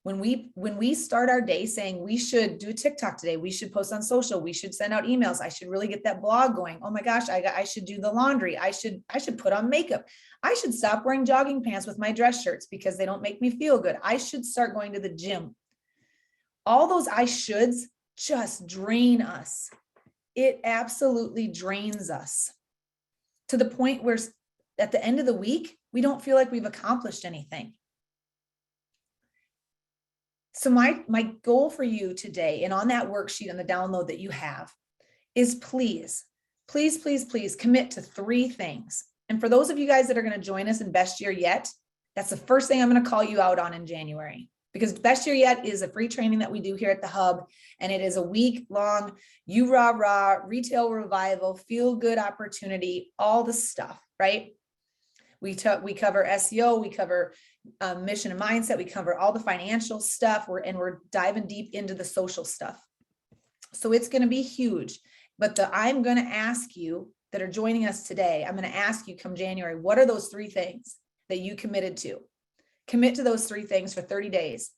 When we start our day saying we should do TikTok today, we should post on social, we should send out emails, I should really get that blog going. Oh my gosh, I should do the laundry. I should put on makeup. I should stop wearing jogging pants with my dress shirts because they don't make me feel good. I should start going to the gym. All those I shoulds just drain us. It absolutely drains us to the point where at the end of the week, we don't feel like we've accomplished anything. So my goal for you today, and on that worksheet and the download that you have, is please commit to 3 things. And for those of you guys that are going to join us in Best Year Yet, that's the first thing I'm going to call you out on in January, because Best Year Yet is a free training that we do here at the Hub. And it is a week-long, you rah, retail revival, feel good opportunity, all the stuff, right? We cover SEO, we cover mission and mindset, we cover all the financial stuff, we're diving deep into the social stuff. So it's going to be huge. But I'm going to ask you that are joining us today, I'm going to ask you come January, what are those 3 things that you committed to? Commit to those 3 things for 30 days.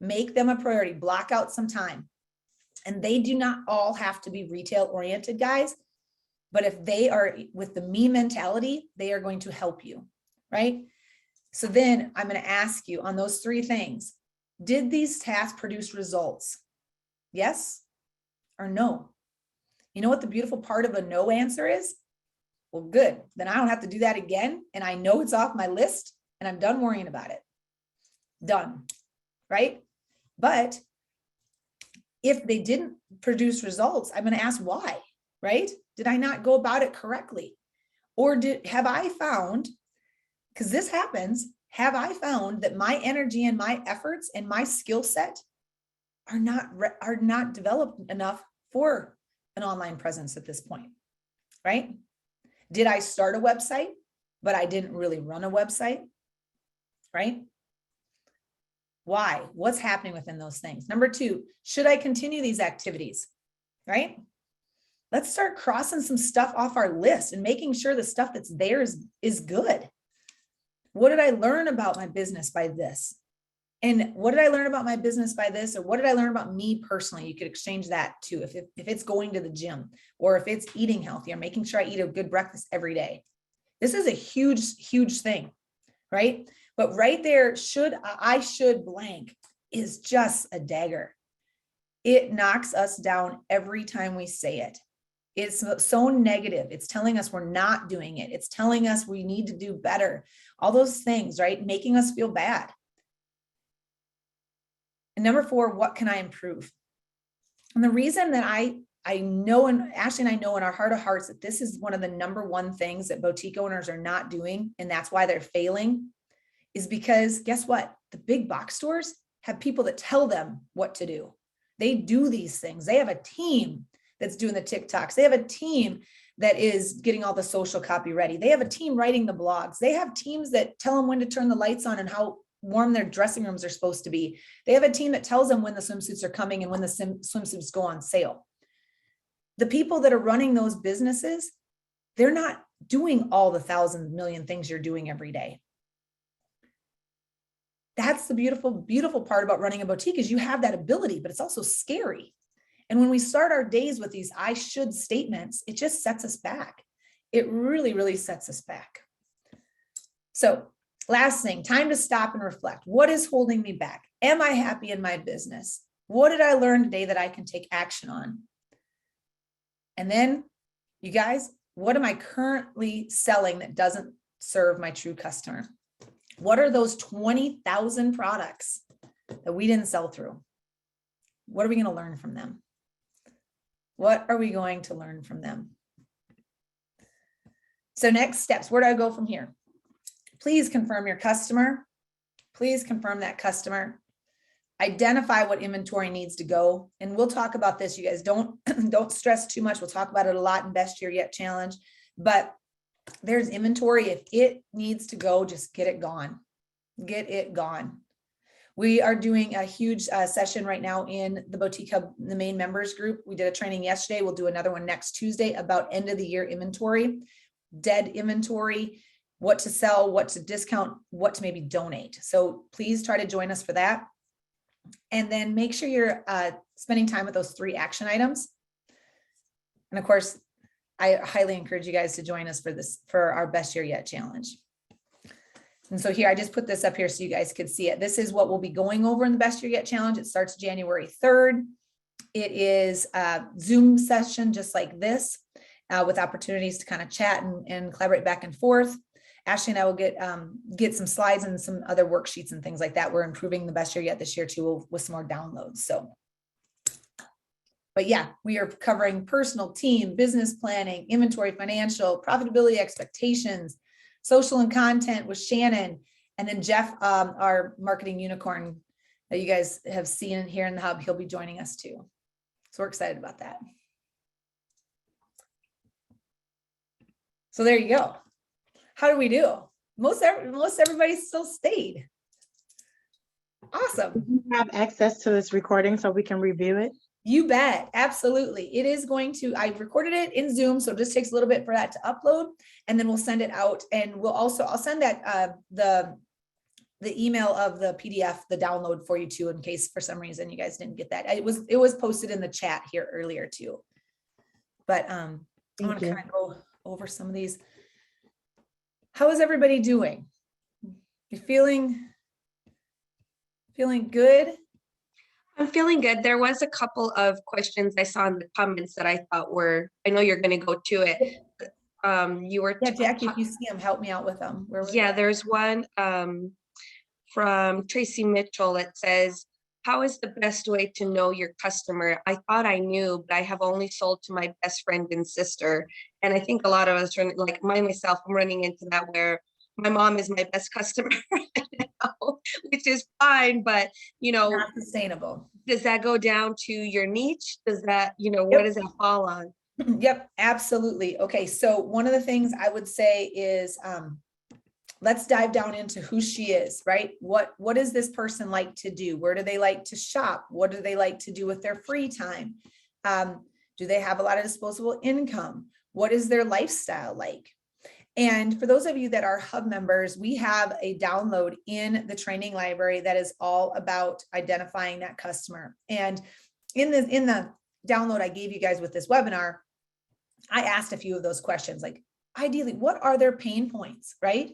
Make them a priority, block out some time. And they do not all have to be retail oriented, guys. But if they are with the me mentality, they are going to help you, right? So then I'm going to ask you on those 3 things, did these tasks produce results? Yes or no? You know what the beautiful part of a no answer is? Well, good. Then I don't have to do that again. And I know it's off my list and I'm done worrying about it. Done, right? But if they didn't produce results, I'm going to ask why, right? Did I not go about it correctly? Or have I found, because this happens, have I found that my energy and my efforts and my skill set are not developed enough for an online presence at this point, right? Did I start a website, but I didn't really run a website, right? Why? What's happening within those things? Number 2, should I continue these activities, right? Let's start crossing some stuff off our list and making sure the stuff that's there is good. What did I learn about my business by this? And what did I learn about my business by this? Or what did I learn about me personally? You could exchange that too. If it's going to the gym or if it's eating healthy or making sure I eat a good breakfast every day. This is a huge, huge thing, right? But right there, should blank is just a dagger. It knocks us down every time we say it. It's so negative. It's telling us we're not doing it. It's telling us we need to do better. All those things, right? Making us feel bad. And number 4, what can I improve? And the reason that I know, and Ashley and I know in our heart of hearts that this is one of the number 1 things that boutique owners are not doing, and that's why they're failing, is because guess what? The big box stores have people that tell them what to do. They do these things. They have a team that's doing the TikToks. They have a team that is getting all the social copy ready. They have a team writing the blogs. They have teams that tell them when to turn the lights on and how warm their dressing rooms are supposed to be. They have a team that tells them when the swimsuits are coming and when the swimsuits go on sale. The people that are running those businesses, they're not doing all the 1,000 million things you're doing every day. That's the beautiful, beautiful part about running a boutique is you have that ability, but it's also scary. And when we start our days with these I should statements, it just sets us back. It really, really sets us back. So last thing, time to stop and reflect. What is holding me back? Am I happy in my business? What did I learn today that I can take action on? And then, you guys, what am I currently selling that doesn't serve my true customer? What are those 20,000 products that we didn't sell through? What are we going to learn from them? What are we going to learn from them? So next steps, where do I go from here? Please confirm your customer. Please confirm that customer. Identify what inventory needs to go. And we'll talk about this. You guys don't stress too much. We'll talk about it a lot in Best Year Yet Challenge. But there's inventory. If it needs to go, just get it gone. Get it gone. We are doing a huge session right now in the Boutique Hub, the main members group. We did a training yesterday. We'll do another one next Tuesday about end of the year inventory, dead inventory, what to sell, what to discount, what to maybe donate. So please try to join us for that. And then make sure you're spending time with those 3 action items. And of course, I highly encourage you guys to join us for our Best Year Yet Challenge. And so here, I just put this up here so you guys could see it. This is what we'll be going over in the Best Year Yet Challenge. It starts January 3rd. It is a Zoom session just like this with opportunities to kind of chat and collaborate back and forth. Ashley and I will get some slides and some other worksheets and things like that. We're improving the Best Year Yet this year too with some more downloads. So, but yeah, we are covering personal, team, business planning, inventory, financial, profitability expectations, social and content with Shannon, and then Jeff, our marketing unicorn that you guys have seen here in the hub, he'll be joining us too. So we're excited about that. So there you go. How do we do? Most everybody still stayed. Awesome. Do you have access to this recording so we can review it? You bet. Absolutely. It is going to, I recorded it in Zoom, so it just takes a little bit for that to upload, and then we'll send it out. And we'll also, I'll send that, the email of the PDF, the download for you too, in case for some reason you guys didn't get that. It was posted in the chat here earlier too. But I want to kind of go over some of these. How is everybody doing? You feeling good? I'm feeling good. There was a couple of questions I saw in the comments that I thought were, I know you're going to go to it. You were. Yeah, Jackie, if you see them, help me out with them. Where was Yeah, that? there's one from Tracy Mitchell that says, how is the best way to know your customer? I thought I knew, but I have only sold to my best friend and sister. And I think a lot of us, like myself, I'm running into that where my mom is my best customer now, which is fine, but Not sustainable. does that go down to your niche? Does that, what Yep. does that fall on? Yep, absolutely. Okay, so one of the things I would say is let's dive down into who she is, right? What does this person like to do? Where do they like to shop? What do they like to do with their free time? Do they have a lot of disposable income? What is their lifestyle like? And for those of you that are Hub members, we have a download in the training library that is all about identifying that customer. And in the download I gave you guys with this webinar, I asked a few of those questions, like ideally, what are their pain points, right?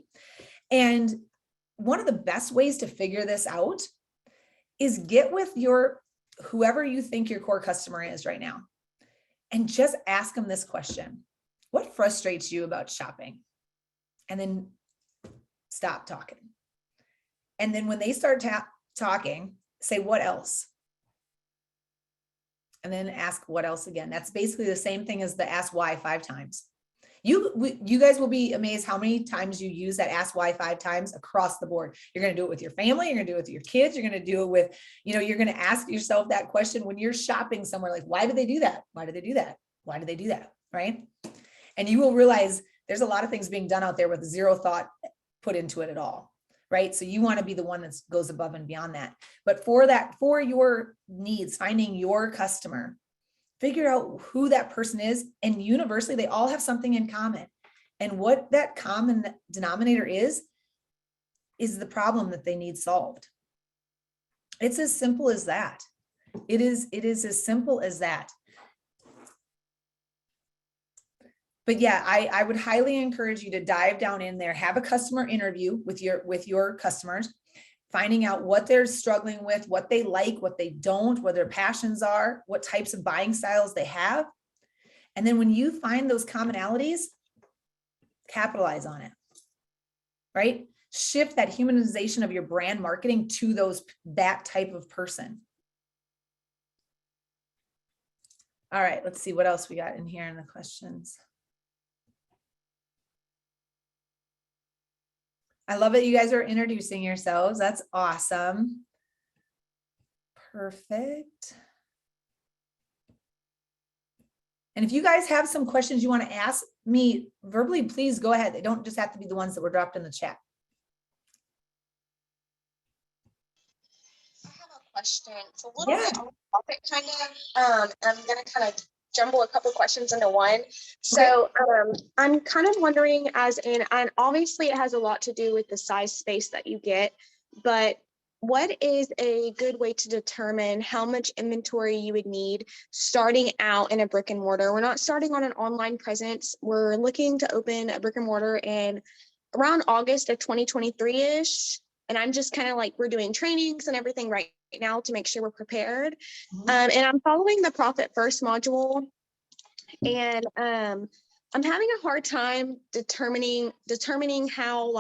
And one of the best ways to figure this out is get with whoever you think your core customer is right now, and just ask them this question: what frustrates you about shopping? And then stop talking. And then when they start talking, say, what else? And then ask what else again. That's basically the same thing as the ask why 5 times. You guys will be amazed how many times you use that ask why 5 times across the board. You're going to do it with your family. You're going to do it with your kids. You're going to do it with, you're going to ask yourself that question when you're shopping somewhere, like, why do they do that? Why do they do that? Why do they do that? Right? And you will realize there's a lot of things being done out there with zero thought put into it at all. Right? So you want to be the one that goes above and beyond that. But for your needs, finding your customer, figure out who that person is, and universally, they all have something in common. And what that common denominator is the problem that they need solved. It's as simple as that. It is as simple as that. But yeah, I would highly encourage you to dive down in there, have a customer interview with your customers, finding out what they're struggling with, what they like, what they don't, what their passions are, what types of buying styles they have. And then when you find those commonalities, capitalize on it, right? Shift that humanization of your brand marketing to that type of person. All right, let's see what else we got in here in the questions. I love that you guys are introducing yourselves. That's awesome. Perfect. And if you guys have some questions you want to ask me verbally, please go ahead. They don't just have to be the ones that were dropped in the chat. I have a question. It's a little bit on topic, kind of. I'm going to kind of jumble a couple questions into one. So I'm kind of wondering, and obviously it has a lot to do with the size space that you get, but what is a good way to determine how much inventory you would need starting out in a brick and mortar? We're not starting on an online presence. We're looking to open a brick and mortar in around August of 2023-ish. And I'm just kind of like, we're doing trainings and everything right now to make sure we're prepared. And I'm following the Profit First module, and I'm having a hard time determining how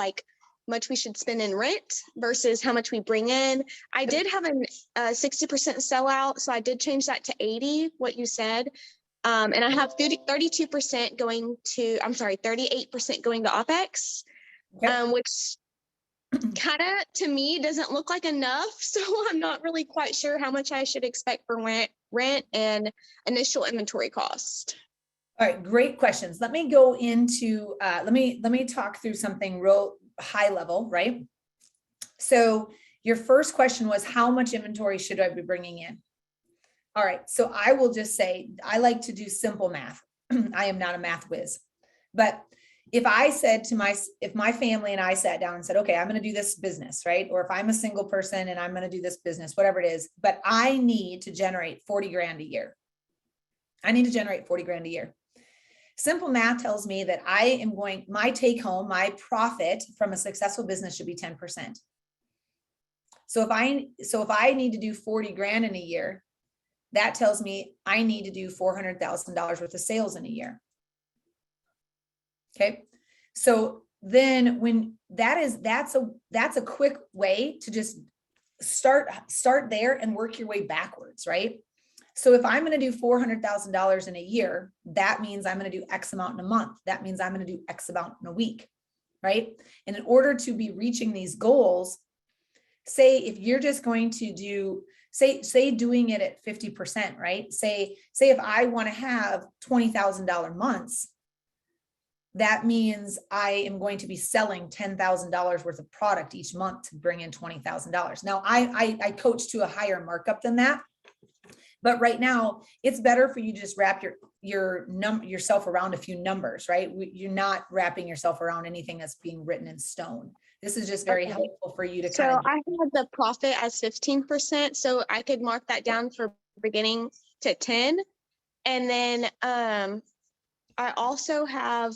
much we should spend in rent versus how much we bring in. I did have a 60% sellout, so I did change that to 80, what you said. And I have 38% going to OpEx, which kind of to me doesn't look like enough. So I'm not really quite sure how much I should expect for rent and initial inventory cost. All right, great questions. Let me go into, let me talk through something real high level, right? So your first question was, how much inventory should I be bringing in? All right. So I will just say, I like to do simple math. I am not a math whiz, but if I said to if my family and I sat down and said, okay, I'm going to do this business, right? Or if I'm a single person and I'm going to do this business, whatever it is, but I need to generate 40 grand a year. I need to generate 40 grand a year. Simple math tells me that my take home, my profit from a successful business should be 10%. So if I need to do 40 grand in a year, that tells me I need to do $400,000 worth of sales in a year. Okay. So then when that's a quick way to just start there and work your way backwards, right? So if I'm going to do $400,000 in a year, that means I'm going to do X amount in a month. That means I'm going to do X amount in a week, right? And in order to be reaching these goals, say if you're just going to do, say doing it at 50%, right? Say if I want to have $20,000 months, that means I am going to be selling $10,000 worth of product each month to bring in $20,000. Now I coach to a higher markup than that. But right now, it's better for you to just wrap yourself around a few numbers, right? You're not wrapping yourself around anything that's being written in stone. This is just very helpful for you to So kind of. I had the profit as 15%, so I could mark that down for beginning to 10. And then I also have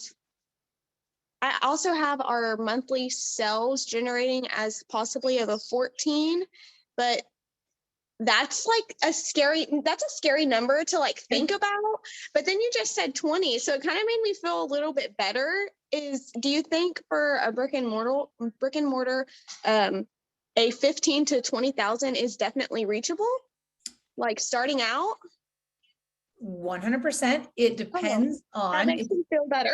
our monthly sales generating as possibly of a 14, but that's like a scary number to like think about. But then you just said 20, so it kind of made me feel a little bit better. Do you think for a brick and mortar a 15 to 20,000 is definitely reachable, like starting out? 100%. It depends That makes me feel better.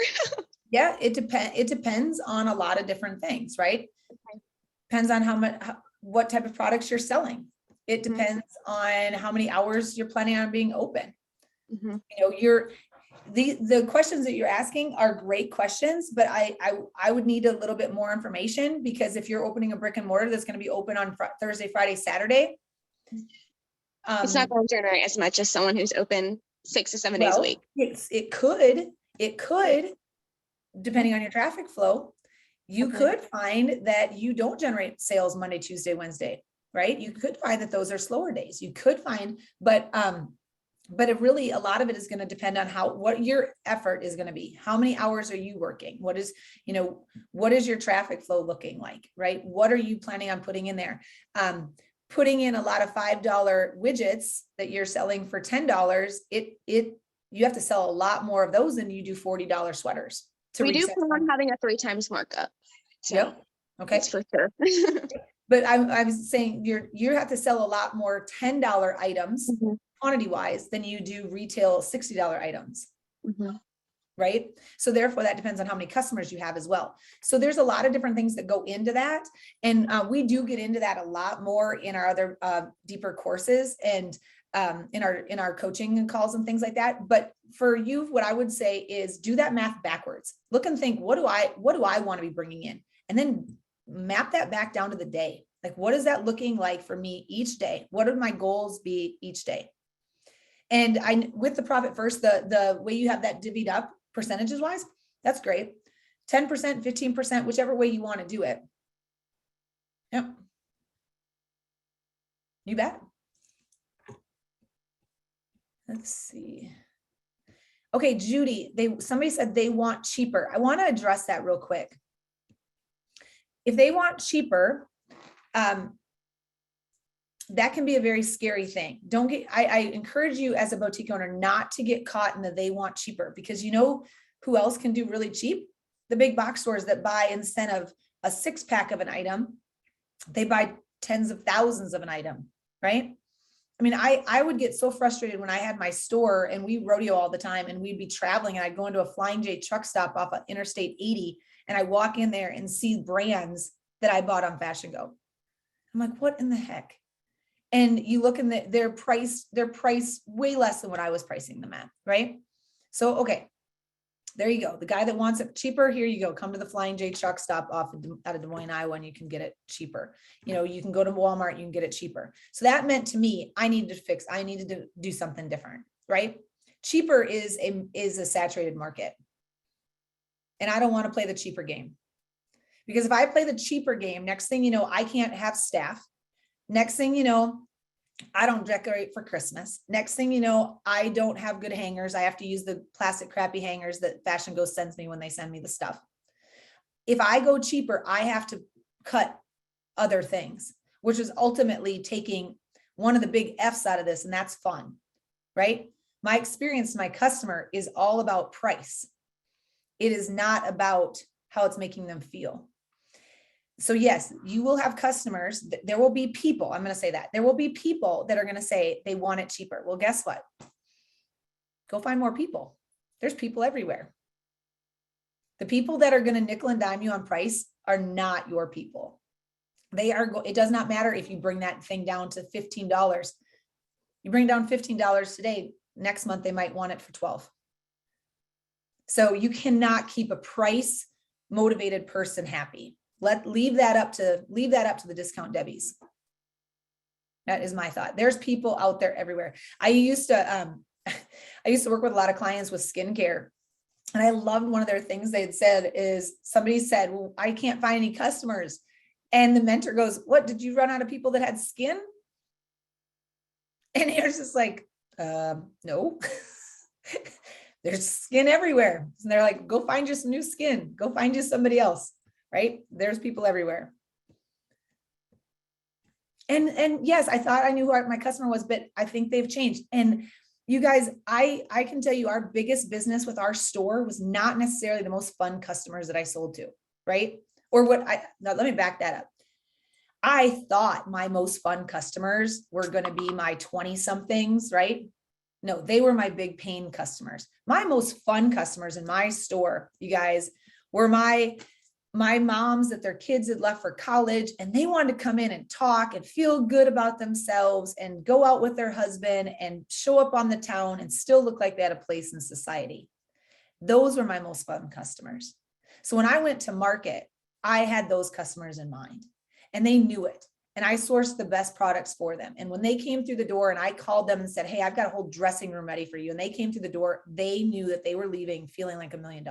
Yeah, it depends on a lot of different things, right? Okay. Depends on what type of products you're selling. It depends on how many hours you're planning on being open. You know, the questions that you're asking are great questions, but I would need a little bit more information, because if you're opening a brick and mortar that's going to be open on Thursday, Friday, Saturday, it's not going to generate as much as someone who's open 6 to 7 days a week. It could, depending on your traffic flow. You could find that you don't generate sales Monday, Tuesday, Wednesday, right? You could find that those are slower days. You could find, but it really, a lot of it is going to depend on what your effort is going to be. How many hours are you working? What is your traffic flow looking like, right? What are you planning on putting in there? Putting in a lot of $5 widgets that you're selling for $10, you have to sell a lot more of those than you do $40 sweaters. We do plan on having a 3 times markup. So yep. Okay. that's for sure. But I was saying you have to sell a lot more $10 items quantity wise than you do retail $60 items. Right? So therefore that depends on how many customers you have as well. So there's a lot of different things that go into that. And we do get into that a lot more in our other deeper courses and in our coaching calls and things like that. But for you, what I would say is do that math backwards. Look and think, what do I want to be bringing in? And then map that back down to the day. Like, what is that looking like for me each day? What would my goals be each day? And with the profit first, the way you have that divvied up percentages wise, that's great. 10%, 15%, whichever way you want to do it. Yep. You bet. Let's see. Okay, Judy, somebody said they want cheaper. I want to address that real quick. If they want cheaper, that can be a very scary thing. I encourage you as a boutique owner not to get caught in the they want cheaper, because you know who else can do really cheap? The big box stores that buy, instead of a 6-pack of an item, they buy tens of thousands of an item, right? I mean, I would get so frustrated when I had my store and we rodeo all the time and we'd be traveling and I'd go into a Flying J truck stop off of Interstate 80 and I walk in there and see brands that I bought on Fashion Go. I'm like, what in the heck? And you look in their price way less than what I was pricing them at, right? So, okay. There you go. The guy that wants it cheaper, here you go. Come to the Flying J truck stop off out of Des Moines, Iowa, and you can get it cheaper. You know, you can go to Walmart, you can get it cheaper. So that meant to me, I needed to do something different, right? Cheaper is a saturated market. And I don't want to play the cheaper game. Because if I play the cheaper game, next thing you know, I can't have staff. Next thing you know, I don't decorate for Christmas. Next thing you know, I don't have good hangers. I have to use the plastic crappy hangers that Fashion Ghost sends me when they send me the stuff. If I go cheaper, I have to cut other things, which is ultimately taking one of the big F's out of this, and that's fun, right? My experience to my customer is all about price. It is not about how it's making them feel. So yes, you will have customers. There will be people, I'm going to say that. There will be people that are going to say they want it cheaper. Well, guess what? Go find more people. There's people everywhere. The people that are going to nickel and dime you on price are not your people. It does not matter if you bring that thing down to $15. You bring down $15 today, next month they might want it for $12. So you cannot keep a price motivated person happy. Leave that up to the discount Debbies. That is my thought. There's people out there everywhere. I used to work with a lot of clients with skincare, and I loved one of their things they'd said is somebody said, well, I can't find any customers. And the mentor goes, what, did you run out of people that had skin? And you're just like, no, there's skin everywhere. And they're like, go find you some new skin, go find you somebody else. Right? There's people everywhere. And yes, I thought I knew who my customer was, but I think they've changed. And you guys, I can tell you our biggest business with our store was not necessarily the most fun customers that I sold to, right? Or now let me back that up. I thought my most fun customers were going to be my 20 somethings, right? No, they were my big pain customers. My most fun customers in my store, you guys, were my moms that their kids had left for college, and they wanted to come in and talk and feel good about themselves and go out with their husband and show up on the town and still look like they had a place in society. Those were my most fun customers. So when I went to market, I had those customers in mind, and they knew it. And I sourced the best products for them. And when they came through the door and I called them and said, hey, I've got a whole dressing room ready for you, and they came through the door, they knew that they were leaving feeling like $1 million.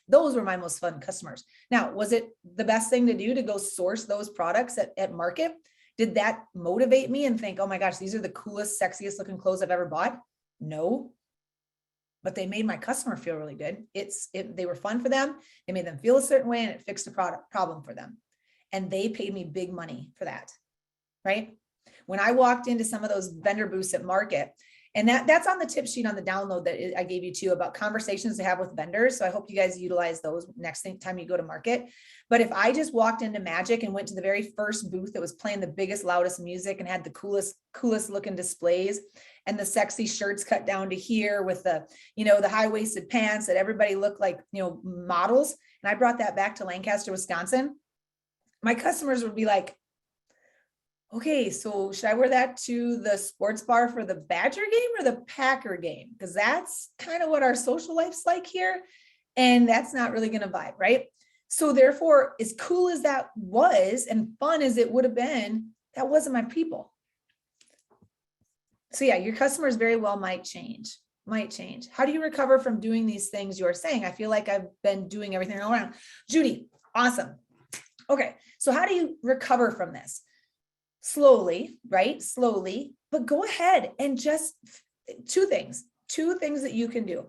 Those were my most fun customers. Now, was it the best thing to do to go source those products at market? Did that motivate me and think, oh my gosh, these are the coolest, sexiest looking clothes I've ever bought? No, but they made my customer feel really good. They were fun for them. They made them feel a certain way, and it fixed a problem for them. And they paid me big money for that, right? When I walked into some of those vendor booths at market, and that's on the tip sheet on the download that I gave you too, about conversations to have with vendors. So I hope you guys utilize those next time you go to market. But if I just walked into Magic and went to the very first booth that was playing the biggest, loudest music and had the coolest looking displays and the sexy shirts cut down to here with the, the high-waisted pants that everybody looked like, models. And I brought that back to Lancaster, Wisconsin. My customers would be like, okay, so should I wear that to the sports bar for the Badger game or the Packer game? Because that's kind of what our social life's like here. And that's not really going to vibe, right? So therefore, as cool as that was and fun as it would have been, that wasn't my people. So yeah, your customers very well might change. How do you recover from doing these things you're saying? I feel like I've been doing everything around. Judy, awesome. Okay, so how do you recover from this? Slowly, right? Slowly, but go ahead and just two things that you can do.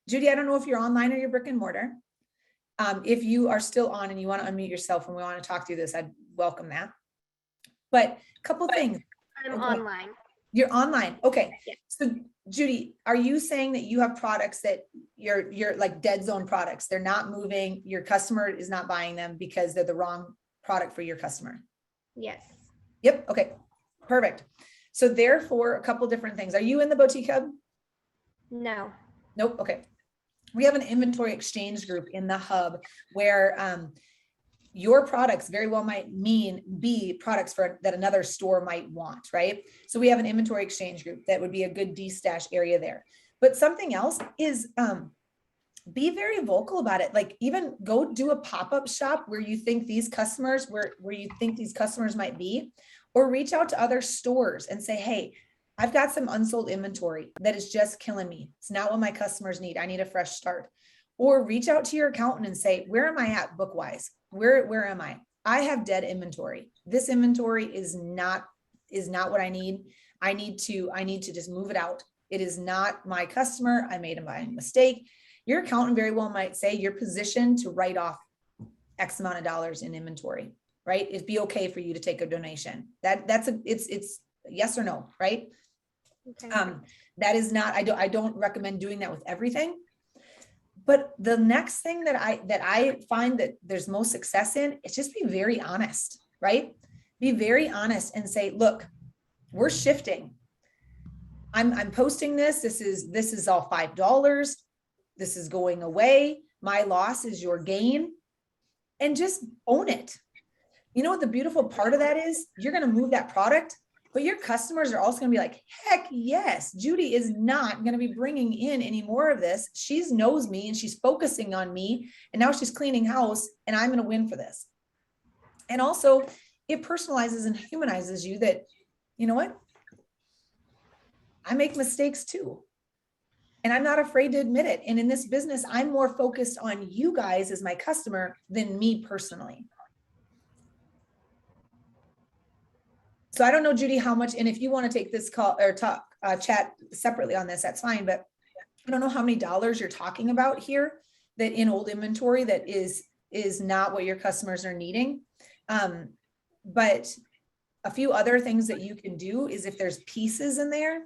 Judy, I don't know if you're online or you're brick and mortar. If you are still on and you want to unmute yourself and we want to talk through this, I'd welcome that. But a couple things. I'm online. You're online. Okay. Yeah. So Judy, are you saying that you have products that you're like dead zone products? They're not moving. Your customer is not buying them because they're the wrong product for your customer. Yes. Yep. Okay. Perfect. So therefore, a couple different things. Are you in the boutique hub? No. Nope. Okay. We have an inventory exchange group in the hub where your products very well might be products that another store might want, right? So we have an inventory exchange group that would be a good de-stash area there. But something else is be very vocal about it. Like even go do a pop-up shop where you think these customers, where you think these customers might be, or reach out to other stores and say, hey, I've got some unsold inventory that is just killing me. It's not what my customers need. I need a fresh start. Or reach out to your accountant and say, where am I at book wise? Where am I? I have dead inventory. This inventory is not what I need. I need to just move it out. It is not my customer. I made a mistake. Your accountant very well might say you're positioned to write off X amount of dollars in inventory, right? It'd be okay for you to take a donation. It's yes or no, right? Okay. That is not, I don't recommend doing that with everything. But the next thing that I find that there's most success in is just be very honest, right? Be very honest and say, look, we're shifting. I'm posting this. This is all $5. This is going away. My loss is your gain. And just own it. You know what the beautiful part of that is? You're going to move that product, but your customers are also going to be like, heck yes, Judy is not going to be bringing in any more of this. She knows me and she's focusing on me. And now she's cleaning house and I'm going to win for this. And also it personalizes and humanizes you that, you know what? I make mistakes too. And I'm not afraid to admit it. And in this business, I'm more focused on you guys as my customer than me personally. So I don't know, Judy, how much, and if you want to take this call or talk, chat separately on this, that's fine. But I don't know how many dollars you're talking about here that in old inventory that is not what your customers are needing. But a few other things that you can do is if there's pieces in there,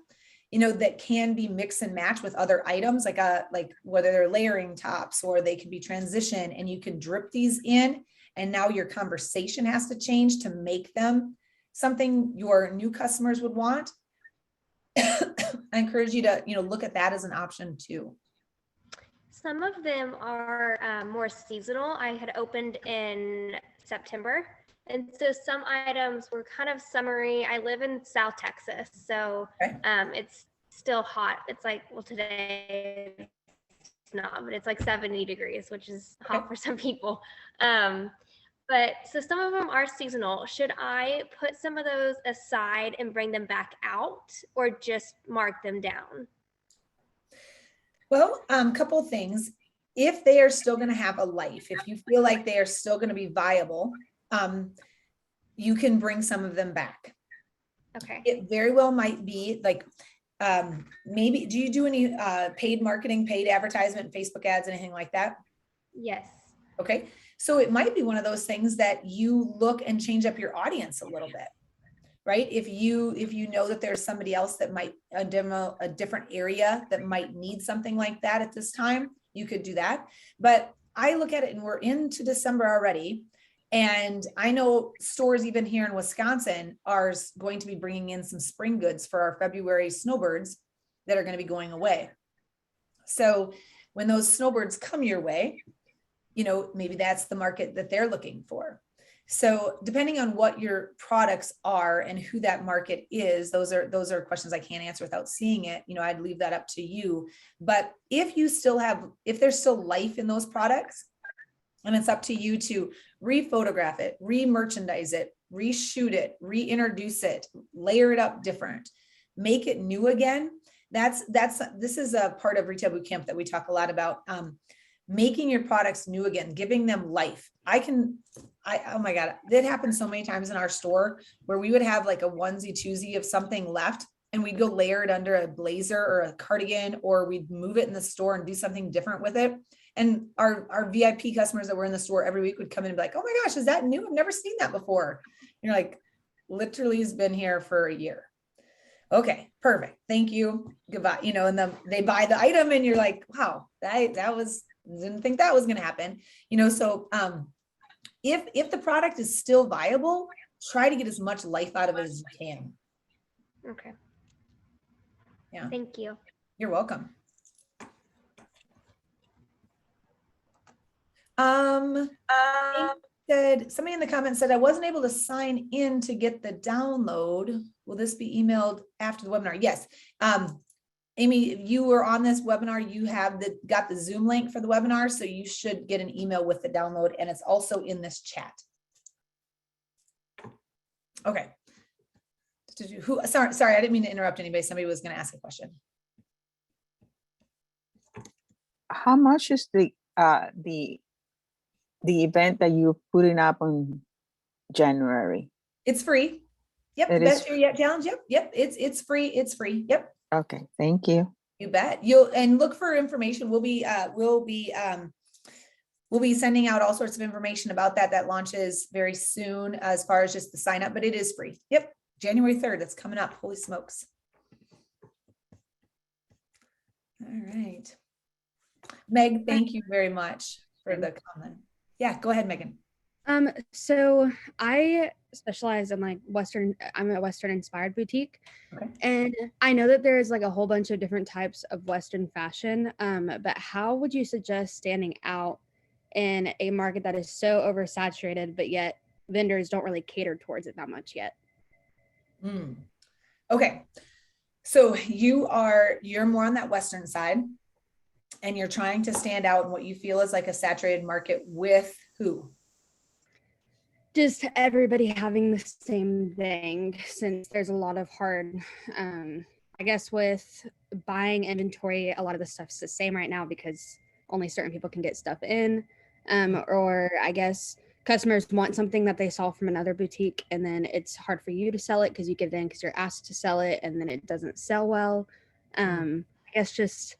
you know, that can be mix and match with other items, like whether they're layering tops or they can be transition, and you can drip these in. And now your conversation has to change to make them something your new customers would want. I encourage you to, you know, look at that as an option too. Some of them are more seasonal. I had opened in September. And so some items were kind of summery. I live in South Texas, so Okay. It's still hot. It's like, well, today it's not, but it's like 70 degrees, which is hot for some people. But so some of them are seasonal. Should I put some of those aside and bring them back out, or just mark them down? Well, couple of things. If they are still going to have a life, if you feel like they are still going to be viable, you can bring some of them back. Okay. It very well might be like, maybe, do you do any paid marketing, paid advertisement, Facebook ads, anything like that? Yes. Okay. So it might be one of those things that you look and change up your audience a little bit, right? If you know that there's somebody else that might demo a different area that might need something like that at this time, you could do that. But I look at it and we're into December already. And I know stores even here in Wisconsin are going to be bringing in some spring goods for our February snowbirds that are going to be going away. So when those snowbirds come your way, you know, maybe that's the market that they're looking for. So depending on what your products are and who that market is, those are questions I can't answer without seeing it. You know, I'd leave that up to you. But if there's still life in those products, and it's up to you to re-photograph it, re-merchandise it, reshoot it, reintroduce it, layer it up different, make it new again. This is a part of Retail Bootcamp that we talk a lot about. Making your products new again, giving them life. Oh my God, that happens so many times in our store where we would have like a onesie twosie of something left and we'd go layer it under a blazer or a cardigan, or we'd move it in the store and do something different with it. And our VIP customers that were in the store every week would come in and be like, oh my gosh, is that new? I've never seen that before. And you're like, literally has been here for a year. Okay, perfect. Thank you. Goodbye. You know, and then they buy the item and you're like, wow, didn't think that was going to happen. You know, so if the product is still viable, try to get as much life out of it as you can. Okay. Yeah. Thank you. You're welcome. Somebody in the comments said I wasn't able to sign in to get the download. Will this be emailed after the webinar? Yes. Amy, you were on this webinar, you have got the Zoom link for the webinar, so you should get an email with the download, and it's also in this chat. Okay. Sorry, I didn't mean to interrupt anybody. Somebody was going to ask a question. How much is the event that you're putting up on January? It's free. Yep. It The is best year yet challenge. Yep. It's free. It's free. Yep. Okay, thank you. You bet. And look for information. We'll be sending out all sorts of information about that. That launches very soon as far as just the sign up, but it is free. Yep. January 3rd. That's coming up. Holy smokes. All right. Meg, thank you very much for the comment. Yeah, go ahead, Megan. So I specialize in like I'm a Western inspired boutique. Okay. And I know that there's like a whole bunch of different types of Western fashion. But how would you suggest standing out in a market that is so oversaturated, but yet vendors don't really cater towards it that much yet? Okay. So you're more on that Western side, and you're trying to stand out in what you feel is like a saturated market with who? Just everybody having the same thing, since there's a lot of hard, I guess with buying inventory, a lot of the stuff's the same right now because only certain people can get stuff in. Or I guess customers want something that they saw from another boutique, and then it's hard for you to sell it because you get it in because you're asked to sell it, and then it doesn't sell well. I guess it's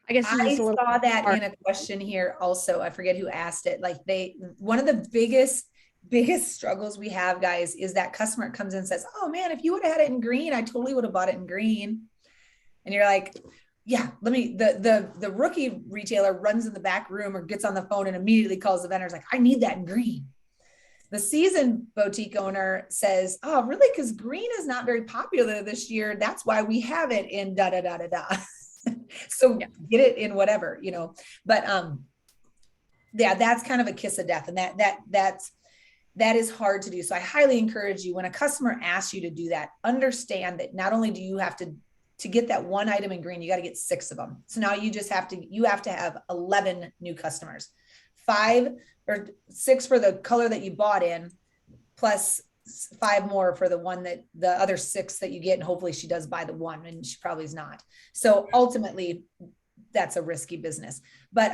I just a little saw that hard. in a question here also. I forget who asked it. Like one of the biggest struggles we have, guys, is that customer comes in and says, oh man, if you would have had it in green, I totally would have bought it in green. And you're like, yeah, the rookie retailer runs in the back room or gets on the phone and immediately calls the vendors like, I need that in green. The seasoned boutique owner says, oh, really? Because green is not very popular this year. That's why we have it in da da da da da. So yeah, get it in whatever, but yeah, that's kind of a kiss of death, and that is hard to do. So I highly encourage you, when a customer asks you to do that, understand that not only do you have to get that one item in green, you got to get 6 of them. So now you have to have 11 new customers, 5 or 6 for the color that you bought in, plus 5 more for the one that the other 6 that you get. And hopefully she does buy the one, and she probably is not. So ultimately that's a risky business. But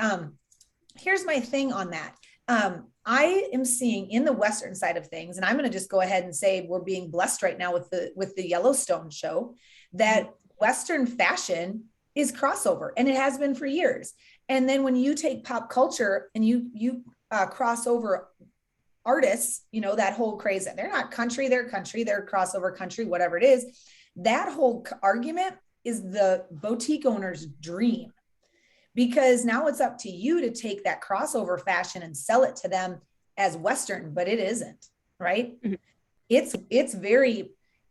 here's my thing on that. I am seeing in the Western side of things, and I'm going to just go ahead and say we're being blessed right now with the Yellowstone show, that Western fashion is crossover, and it has been for years. And then when you take pop culture and you cross over artists, that whole craze, they're not country, they're crossover country, whatever it is. That whole argument is the boutique owner's dream, because now it's up to you to take that crossover fashion and sell it to them as Western, but it isn't, right? Mm-hmm.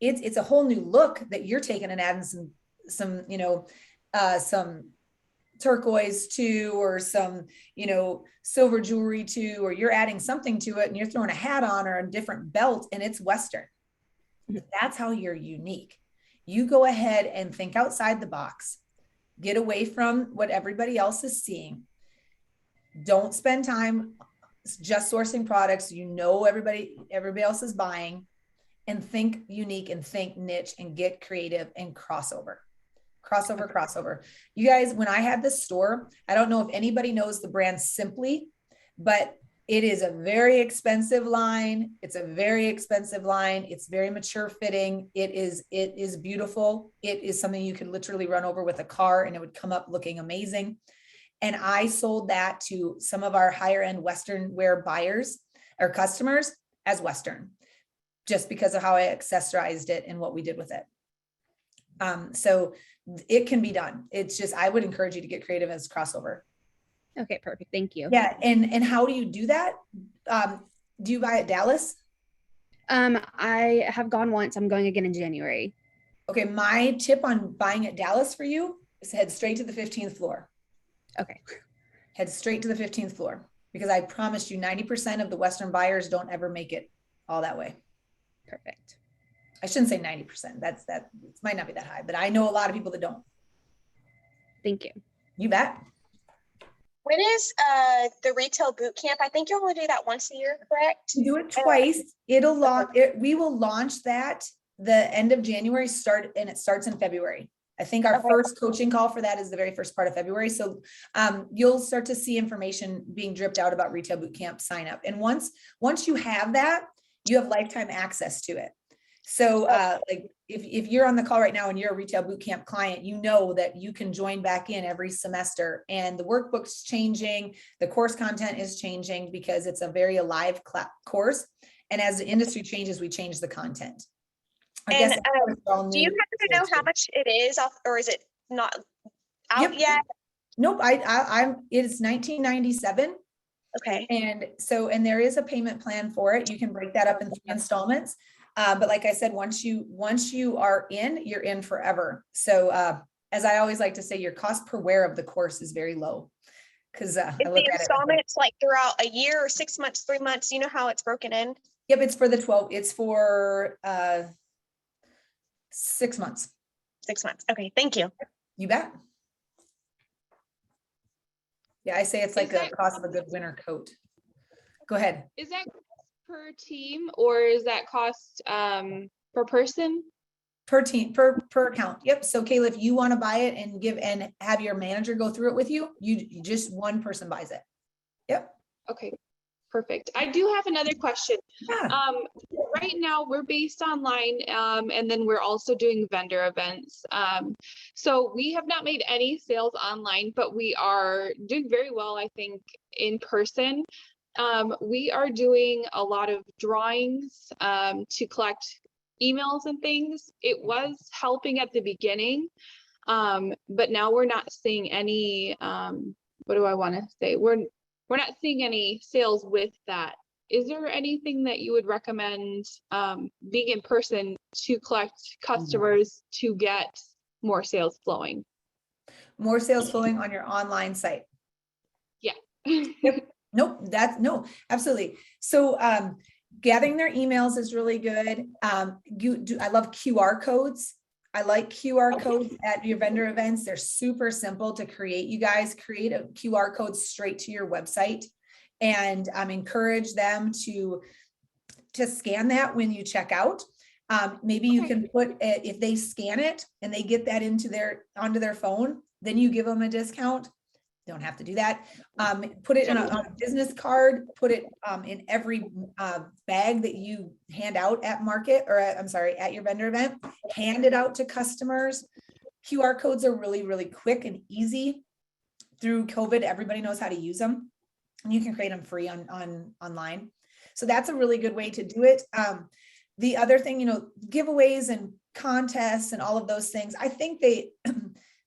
It's a whole new look that you're taking and adding some turquoise to, or some, silver jewelry to, or you're adding something to it and you're throwing a hat on or a different belt, and it's Western. That's how you're unique. You go ahead and think outside the box, get away from what everybody else is seeing. Don't spend time just sourcing products everybody else is buying, and think unique and think niche and get creative and crossover. You guys, when I had this store, I don't know if anybody knows the brand Simply, but it is a very expensive line. It's very mature fitting. It is beautiful. It is something you could literally run over with a car and it would come up looking amazing. And I sold that to some of our higher end Western wear buyers or customers as Western, just because of how I accessorized it and what we did with it. So it can be done. It's just, I would encourage you to get creative as crossover. Okay, perfect. Thank you. Yeah. And how do you do that? Do you buy at Dallas? I have gone once. I'm going again in January. Okay. My tip on buying at Dallas for you is head straight to the 15th floor. Okay. Head straight to the 15th floor, because I promised you 90% of the Western buyers don't ever make it all that way. Perfect. I shouldn't say 90%. That it might not be that high, but I know a lot of people that don't. Thank you. You bet. When is the retail boot camp? I think you only do that once a year, correct? We do it twice. We will launch that the end of January and it starts in February. I think our first coaching call for that is the very first part of February. So you'll start to see information being dripped out about retail boot camp sign up. And once you have that, you have lifetime access to it. So like if you're on the call right now and you're a retail boot camp client, you know that you can join back in every semester, and the workbook's changing, the course content is changing because it's a very alive course. And as the industry changes, we change the content. Do you happen to know how much it is off, or is it not out yet? Nope. It's $19.97. Okay. And there is a payment plan for it. You can break that up in 3 installments. But like I said, once you are in, you're in forever. So as I always like to say, your cost per wear of the course is very low. Because the installments like throughout a year or 6 months, 3 months, you know how it's broken in? Yep, it's for 6 months. 6 months. Okay, thank you. You bet. Yeah, I say it's like the cost of a good winter coat. Go ahead. Is that per team, or is that cost per person? Per team, per account. Yep. So Kayla, if you want to buy it and have your manager go through it with you, you just one person buys it. Yep. Okay, perfect. I do have another question. Yeah. Right now we're based online, and then we're also doing vendor events. So we have not made any sales online, but we are doing very well, I think, in person. We are doing a lot of drawings to collect emails and things. It was helping at the beginning, but now we're not seeing any, what do I want to say? We're not seeing any sales with that. Is there anything that you would recommend being in person to collect customers to get more sales flowing? More sales flowing on your online site. Yeah. Yep. Nope. Absolutely. So gathering their emails is really good. I love QR codes. I like QR codes at your vendor events. They're super simple to create. You guys create a QR code straight to your website, and encourage them to scan that when you check out. Maybe you can put it, if they scan it and they get that onto their phone, then you give them a discount. Don't have to do that. Put it on a business card, put it in every bag that you hand out at at your vendor event, hand it out to customers. QR codes are really, really quick and easy. Through COVID, everybody knows how to use them, and you can create them free online. So that's a really good way to do it. The other thing, giveaways and contests and all of those things, I think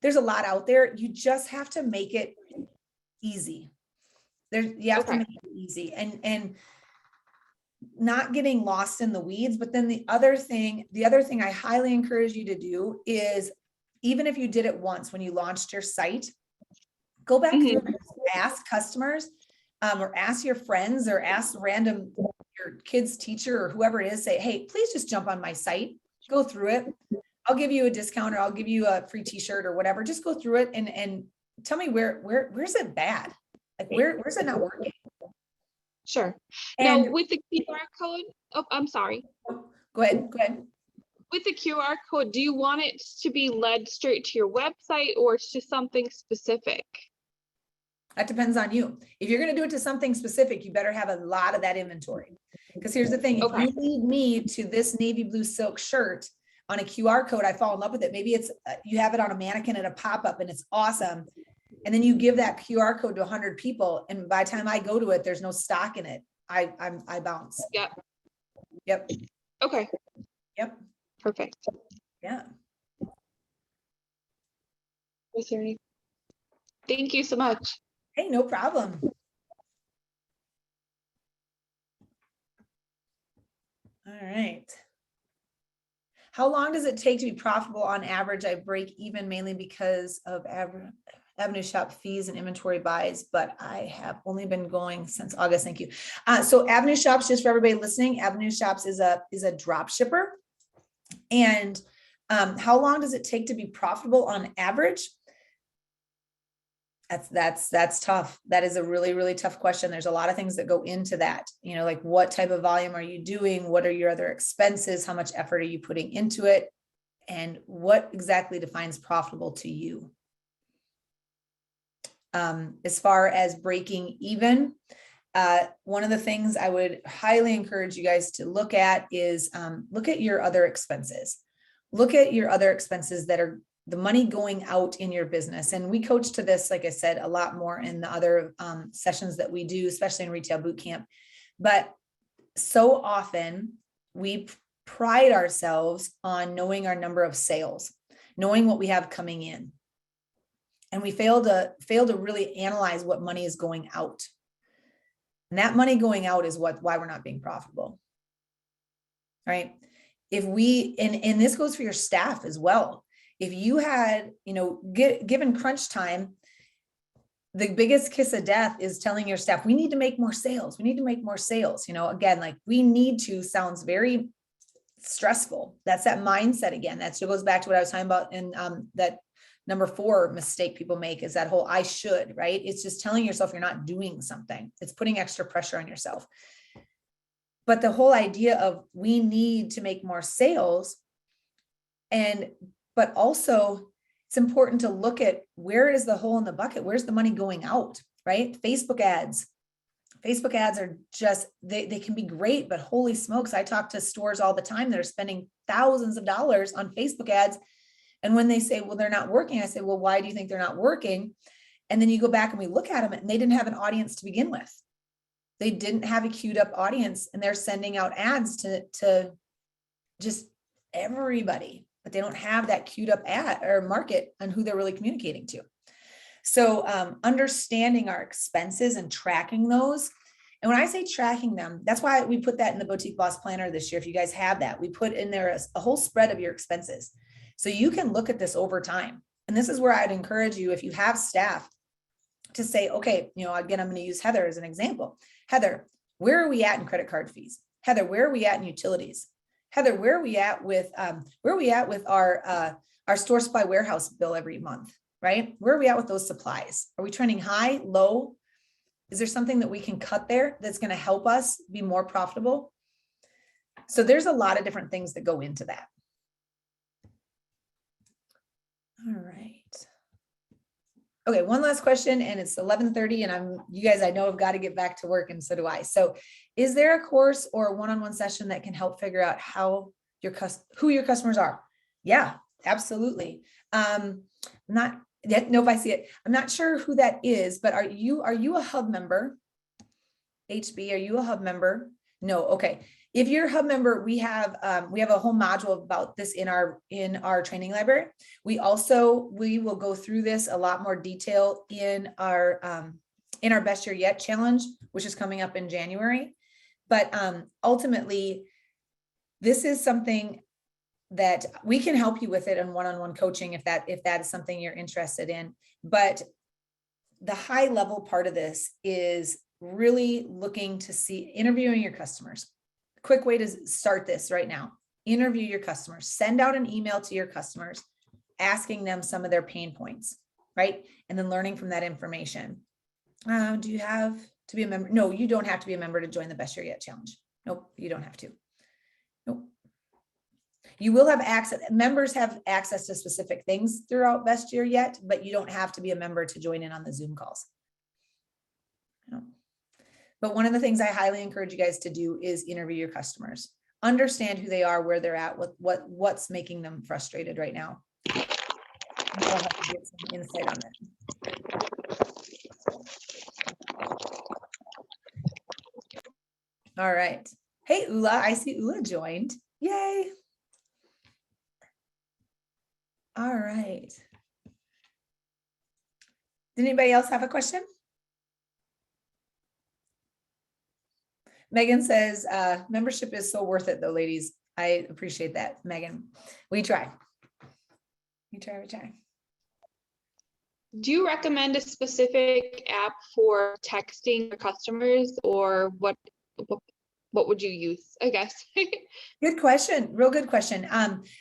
there's a lot out there. You just have to make it easy. You have to make it easy and not getting lost in the weeds. But then the other thing I highly encourage you to do is, even if you did it once when you launched your site, go back through and ask customers, or ask your friends, or ask your kid's teacher or whoever it is, say, hey, please just jump on my site, go through it. I'll give you a discount, or I'll give you a free t-shirt or whatever. Just go through it and tell me where's it bad? Like where's it not working? Sure. And now with the QR code, I'm sorry. Go ahead. With the QR code, do you want it to be led straight to your website or to something specific? That depends on you. If you're going to do it to something specific, you better have a lot of that inventory. Because here's the thing, if you lead me to this navy blue silk shirt on a QR code, I fall in love with it. Maybe it's you have it on a mannequin at a pop-up and it's awesome. And then you give that QR code to 100 people, and by the time I go to it, there's no stock in it. I bounce. Yep. Okay. Yep. Perfect. Yeah. Was there any? Thank you so much. Hey, no problem. All right. How long does it take to be profitable on average? I break even mainly because of Avenue Shop fees and inventory buys, but I have only been going since August. Thank you. So Avenue Shops, just for everybody listening, Avenue Shops is a drop shipper. And how long does it take to be profitable on average? That's tough. That is a really, really tough question. There's a lot of things that go into that. Like what type of volume are you doing? What are your other expenses? How much effort are you putting into it? And what exactly defines profitable to you? As far as breaking even, one of the things I would highly encourage you guys to look at is look at your other expenses. Look at your other expenses that are the money going out in your business. And we coach to this, like I said, a lot more in the other sessions that we do, especially in Retail Boot Camp. But so often we pride ourselves on knowing our number of sales, knowing what we have coming in. And we fail to really analyze what money is going out. And that money going out is why we're not being profitable. Right? If we, and this goes for your staff as well. If you had, given crunch time, the biggest kiss of death is telling your staff, we need to make more sales. We need to make more sales. Again, like we need to sounds very stressful. That's that mindset again. That still goes back to what I was talking about in that number 4 mistake people make is that whole I should, right? It's just telling yourself you're not doing something. It's putting extra pressure on yourself. But the whole idea of we need to make more sales, but also it's important to look at where is the hole in the bucket? Where's the money going out, right? Facebook ads are just, they can be great, but holy smokes, I talk to stores all the time that are spending thousands of dollars on Facebook ads. And when they say, well, they're not working, I say, well, why do you think they're not working? And then you go back and we look at them and they didn't have an audience to begin with. They didn't have a queued up audience and they're sending out ads to just everybody, but they don't have that queued up ad or market on who they're really communicating to. So understanding our expenses and tracking those. And when I say tracking them, that's why we put that in the Boutique Boss Planner this year. If you guys have that, we put in there a whole spread of your expenses. So you can look at this over time. And this is where I'd encourage you, if you have staff, to say, okay, again, I'm going to use Heather as an example. Heather, where are we at in credit card fees? Heather, where are we at in utilities? Heather, where are we at with our store supply warehouse bill every month, right? Where are we at with those supplies? Are we trending high, low? Is there something that we can cut there that's going to help us be more profitable? So there's a lot of different things that go into that. All right. Okay, one last question, and it's 11:30, and you guys, I know, have got to get back to work, and so do I. So, is there a course or a one-on-one session that can help figure out who your customers are? Yeah, absolutely. Nope, I see it. I'm not sure who that is, but are you a hub member? HB, are you a hub member? No. Okay. If you're a hub member, we have a whole module about this in our training library. We will go through this a lot more detail in our Best Year Yet challenge, which is coming up in January. But ultimately, this is something that we can help you with it in one-on-one coaching if that is something you're interested in. But the high level part of this is really looking to see interviewing your customers. Quick way to start this right now. Interview your customers. Send out an email to your customers asking them some of their pain points, right? And then learning from that information. Do you have to be a member? No, you don't have to be a member to join the Best Year Yet challenge. Nope, you don't have to. Nope. You will have access. Members have access to specific things throughout Best Year Yet, but you don't have to be a member to join in on the Zoom calls. No. But one of the things I highly encourage you guys to do is interview your customers. Understand who they are, where they're at, what's making them frustrated right now. I'll have to get some insight on that. All right. Hey, Ula, I see Ula joined. Yay. All right. Did anybody else have a question? Megan says, membership is so worth it though, ladies. I appreciate that, Megan. We try. We try. Do you recommend a specific app for texting your customers, or what what would you use, I guess? Good question. Real good question.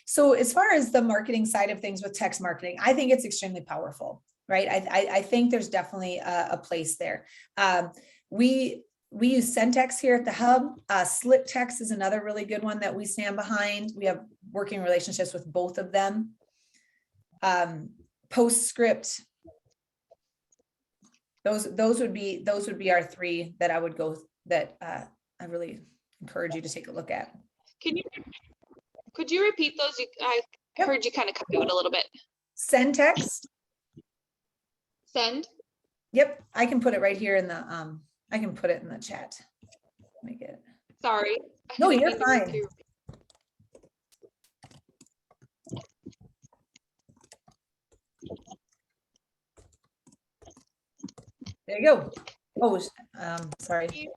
So as far as the marketing side of things with text marketing, I think it's extremely powerful, right? I think there's definitely a place there. We use Centex here at the hub. Slick Text is another really good one that we stand behind. We have working relationships with both of them. Postscript. Those would be our three that I would go that I really encourage you to take a look at. Could you repeat those? I Yep. heard you kind of cut out a little bit. Send text. Send. Yep, I can put it right here in the I can put it in the chat. Let me get it. Sorry. No, I didn't you're mean to make fine. you- There you go. Oh, sorry.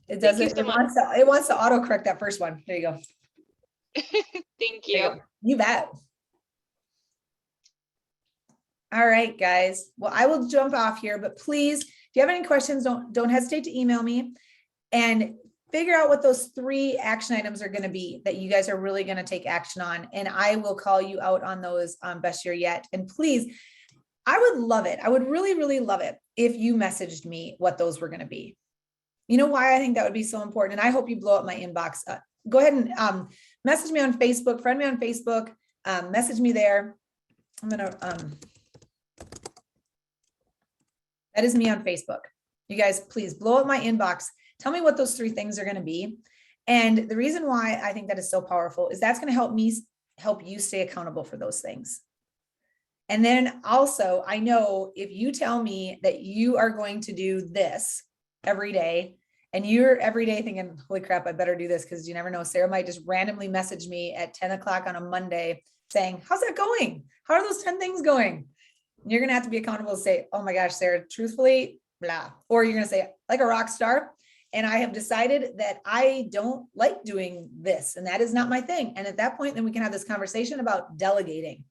It does you it. so It wants to autocorrect that first one. There you go. Thank There you. you go. You bet. All right, guys. Well, I will jump off here, but please, if you have any questions, don't hesitate to email me and figure out what those 3 action items are going to be that you guys are really going to take action on. And I will call you out on those best year yet. And please, I would love it. I would really, really love it if you messaged me what those were going to be. You know why I think that would be so important? And I hope you blow up my inbox. Go ahead and message me on Facebook, friend me on Facebook, message me there. I'm going to, that is me on Facebook. You guys, please blow up my inbox. Tell me what those 3 things are going to be. And the reason why I think that is so powerful is that's going to help you stay accountable for those things. And then also, I know if you tell me that you are going to do this every day, and you're every day thinking, holy crap, I better do this, because you never know, Sarah might just randomly message me at 10 o'clock on a Monday saying, how's that going? How are those 10 things going? And you're going to have to be accountable to say, oh my gosh, Sarah, truthfully, blah. Or you're going to say, like a rock star, and I have decided that I don't like doing this, and that is not my thing. And at that point, then we can have this conversation about delegating.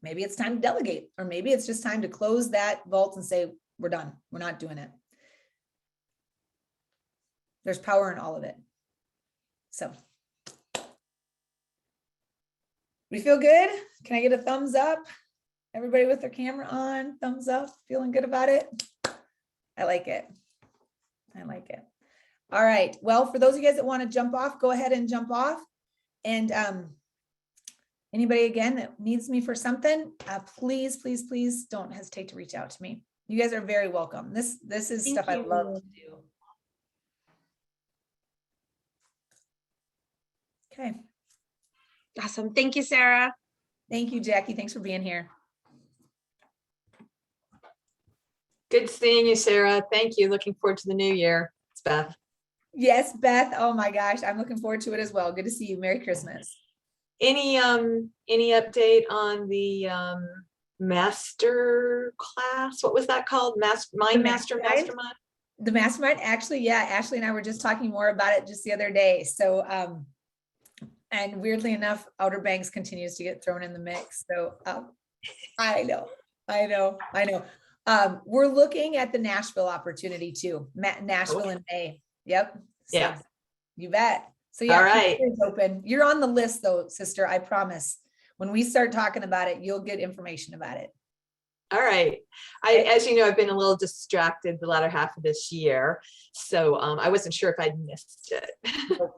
Maybe it's time to delegate, or maybe it's just time to close that vault and say, we're done. We're not doing it. There's power in all of it. So we feel good. Can I get a thumbs up? Everybody with their camera on, thumbs up, feeling good about it. I like it. I like it. All right. Well, for those of you guys that want to jump off, go ahead and jump off. And anybody again that needs me for something, please, please, please don't hesitate to reach out to me. You guys are very welcome. This is Thank stuff I you. love to do. Okay. Awesome. Thank you, Sarah. Thank you, Jackie. Thanks for being here. Good seeing you, Sarah. Thank you. Looking forward to the new year. It's Beth. Yes, Beth. Oh my gosh. I'm looking forward to it as well. Good to see you. Merry Christmas. Any update on the master class? What was that called? Mastermind. The mastermind, actually, yeah, Ashley and I were just talking more about it just the other day. So, and weirdly enough, Outer Banks continues to get thrown in the mix. So I know. We're looking at the Nashville opportunity too. Nashville in May. Yep. So, Yeah. You bet. So yeah, All right. it's open. You're on the list though, sister. I promise. When we start talking about it, you'll get information about it. All right. As you know, I've been a little distracted the latter half of this year, so I wasn't sure if I'd missed it.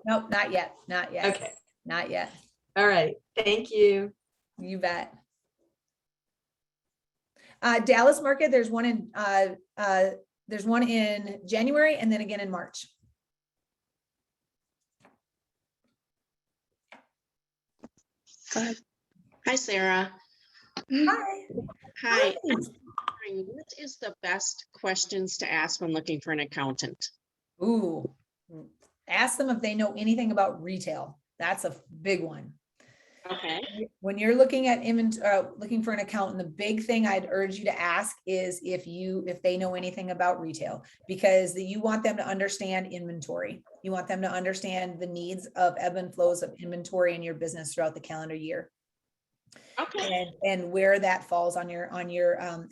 Nope, not yet. Not yet. Okay. Not yet. All right. Thank you. You bet. Dallas market, there's one in January and then again in March. Hi, Sarah. Hi. Hi. I'm wondering, what is the best questions to ask when looking for an accountant? Ooh, ask them if they know anything about retail. That's a big one. Okay. When you're looking at looking for an accountant, the big thing I'd urge you to ask is if they know anything about retail, because you want them to understand inventory. You want them to understand the needs of ebb and flows of inventory in your business throughout the calendar year. Okay. And where that falls on your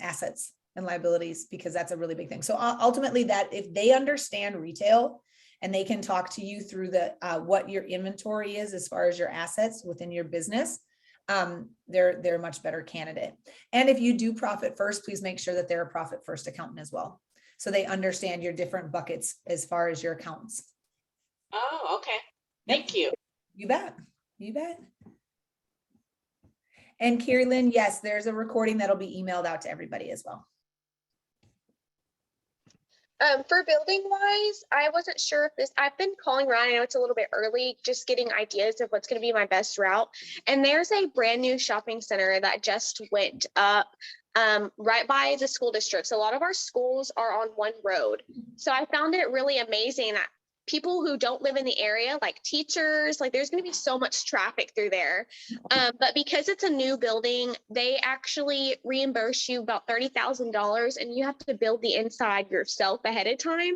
assets. and liabilities, because that's a really big thing. So ultimately, that if they understand retail and they can talk to you through the what your inventory is as far as your assets within your business, they're a much better candidate. And if you do profit first, please make sure that they're a profit first accountant as well, so they understand your different buckets as far as your accounts. Oh, okay. Thank you. You bet. You bet. And Carrie Lynn, yes, there's a recording that'll be emailed out to everybody as well. For building wise, I wasn't sure if this, I've been calling around. I know it's a little bit early, just getting ideas of what's going to be my best route. And there's a brand new shopping center that just went up right by the school districts. A lot of our schools are on one road. So I found it really amazing that people who don't live in the area, like teachers, like there's going to be so much traffic through there. But because it's a new building, they actually reimburse you about $30,000 and you have to build the inside yourself ahead of time.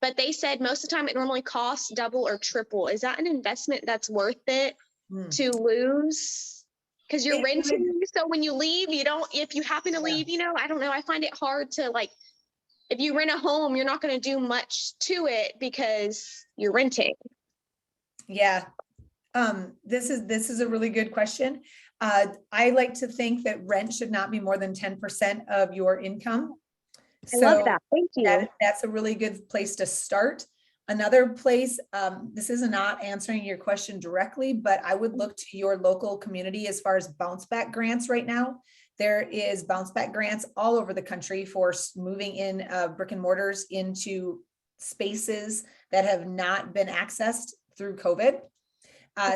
But they said most of the time it normally costs double or triple. Is that an investment that's worth it to lose? Because you're renting. So when you leave, you don't, if you happen to leave, you know, I don't know. I find it hard to like, if you rent a home, you're not going to do much to it because you're renting. Yeah. This is a really good question. I like to think that rent should not be more than 10% of your income. I love that. Thank you. That's a really good place to start. Another place, this is not answering your question directly, but I would look to your local community as far as bounce back grants right now. There is bounce back grants all over the country for moving in brick and mortars into spaces that have not been accessed through COVID.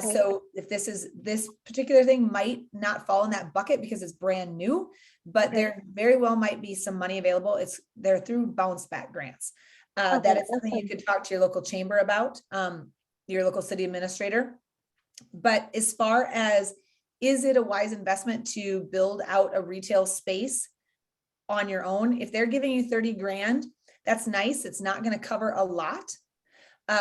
So if this particular thing might not fall in that bucket because it's brand new, but there very well might be some money available. They're through bounce back grants. That is something you could talk to your local chamber about, your local city administrator. But as far as, is it a wise investment to build out a retail space on your own? If they're giving you 30 grand, that's nice. It's not going to cover a lot.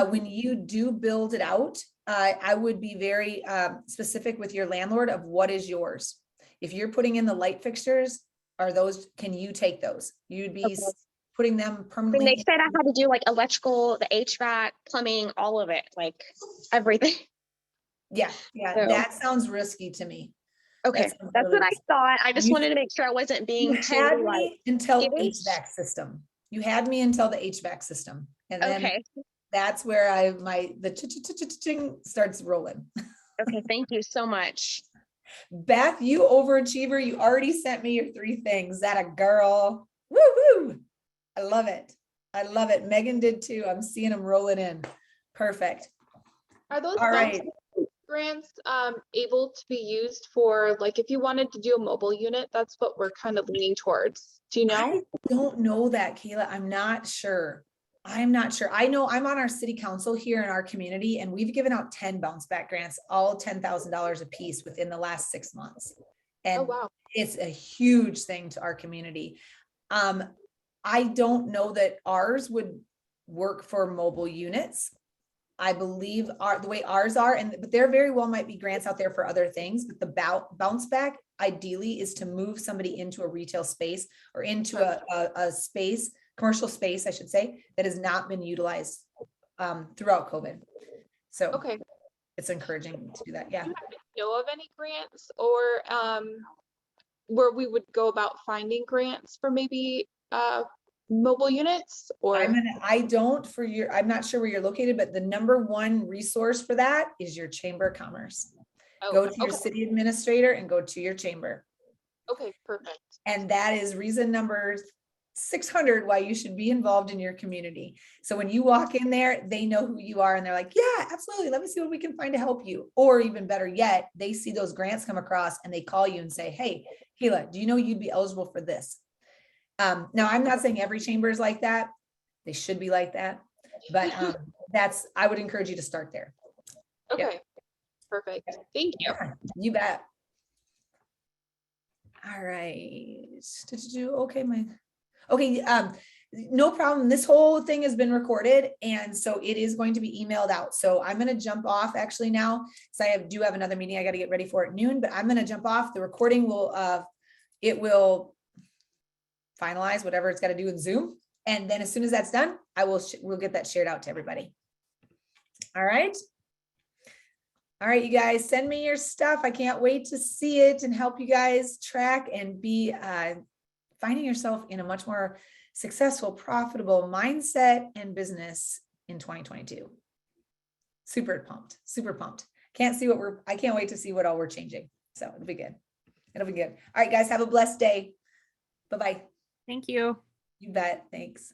When you do build it out, I would be very specific with your landlord of what is yours. If you're putting in the light fixtures, can you take those? You'd be putting them permanently. And they said I had to do like electrical, the HVAC, plumbing, all of it, like everything. Yeah, So, that sounds risky to me. okay, that's what I thought. I just wanted to make sure I wasn't being too like until HVAC system. You had me until the HVAC system, and then that's where the starts rolling. Okay, thank you so much. Beth, you overachiever. You already sent me your 3 things. That a girl. Woo woo. I love it. I love it. Megan did too. I'm seeing them rolling in. Perfect. Are those all right grants able to be used for, like, if you wanted to do a mobile unit? That's what we're kind of leaning towards. Do you know? I don't know that, Kayla. I'm not sure. I know I'm on our city council here in our community, and we've given out 10 bounce back grants, all $10,000 a piece within the last 6 months. And it's a huge thing to our community. I don't know that ours would work for mobile units. I believe the way ours are, but there very well might be grants out there for other things, but the bounce back ideally is to move somebody into a retail space or into a space, commercial space, I should say, that has not been utilized throughout COVID. So it's encouraging to do that. Yeah. Do you know of any grants or where we would go about finding grants for maybe mobile units? Or I'm not sure where you're located, but the #1 resource for that is your Chamber of Commerce. Go to your city administrator and go to your chamber. Okay, perfect. And that is reason number 600 why you should be involved in your community. So when you walk in there, they know who you are and they're like, yeah, absolutely. Let me see what we can find to help you. Or even better yet, they see those grants come across and they call you and say, hey, Kayla, do you know you'd be eligible for this? Now I'm not saying every chamber is like that. They should be like that, but I would encourage you to start there. Okay, perfect. Thank you. Yeah, you bet. All right. No problem. This whole thing has been recorded, and so it is going to be emailed out. So I'm going to jump off actually now, because I do have another meeting I got to get ready for at noon, but I'm going to jump off. The recording will finalize whatever it's got to do in Zoom. And then as soon as that's done, we'll get that shared out to everybody. All right. All right, you guys, send me your stuff. I can't wait to see it and help you guys track and be finding yourself in a much more successful, profitable mindset and business in 2022. Super pumped, super pumped. I can't wait to see what all we're changing. So it'll be good. It'll be good. All right, guys, have a blessed day. Bye-bye. Thank you. You bet. Thanks.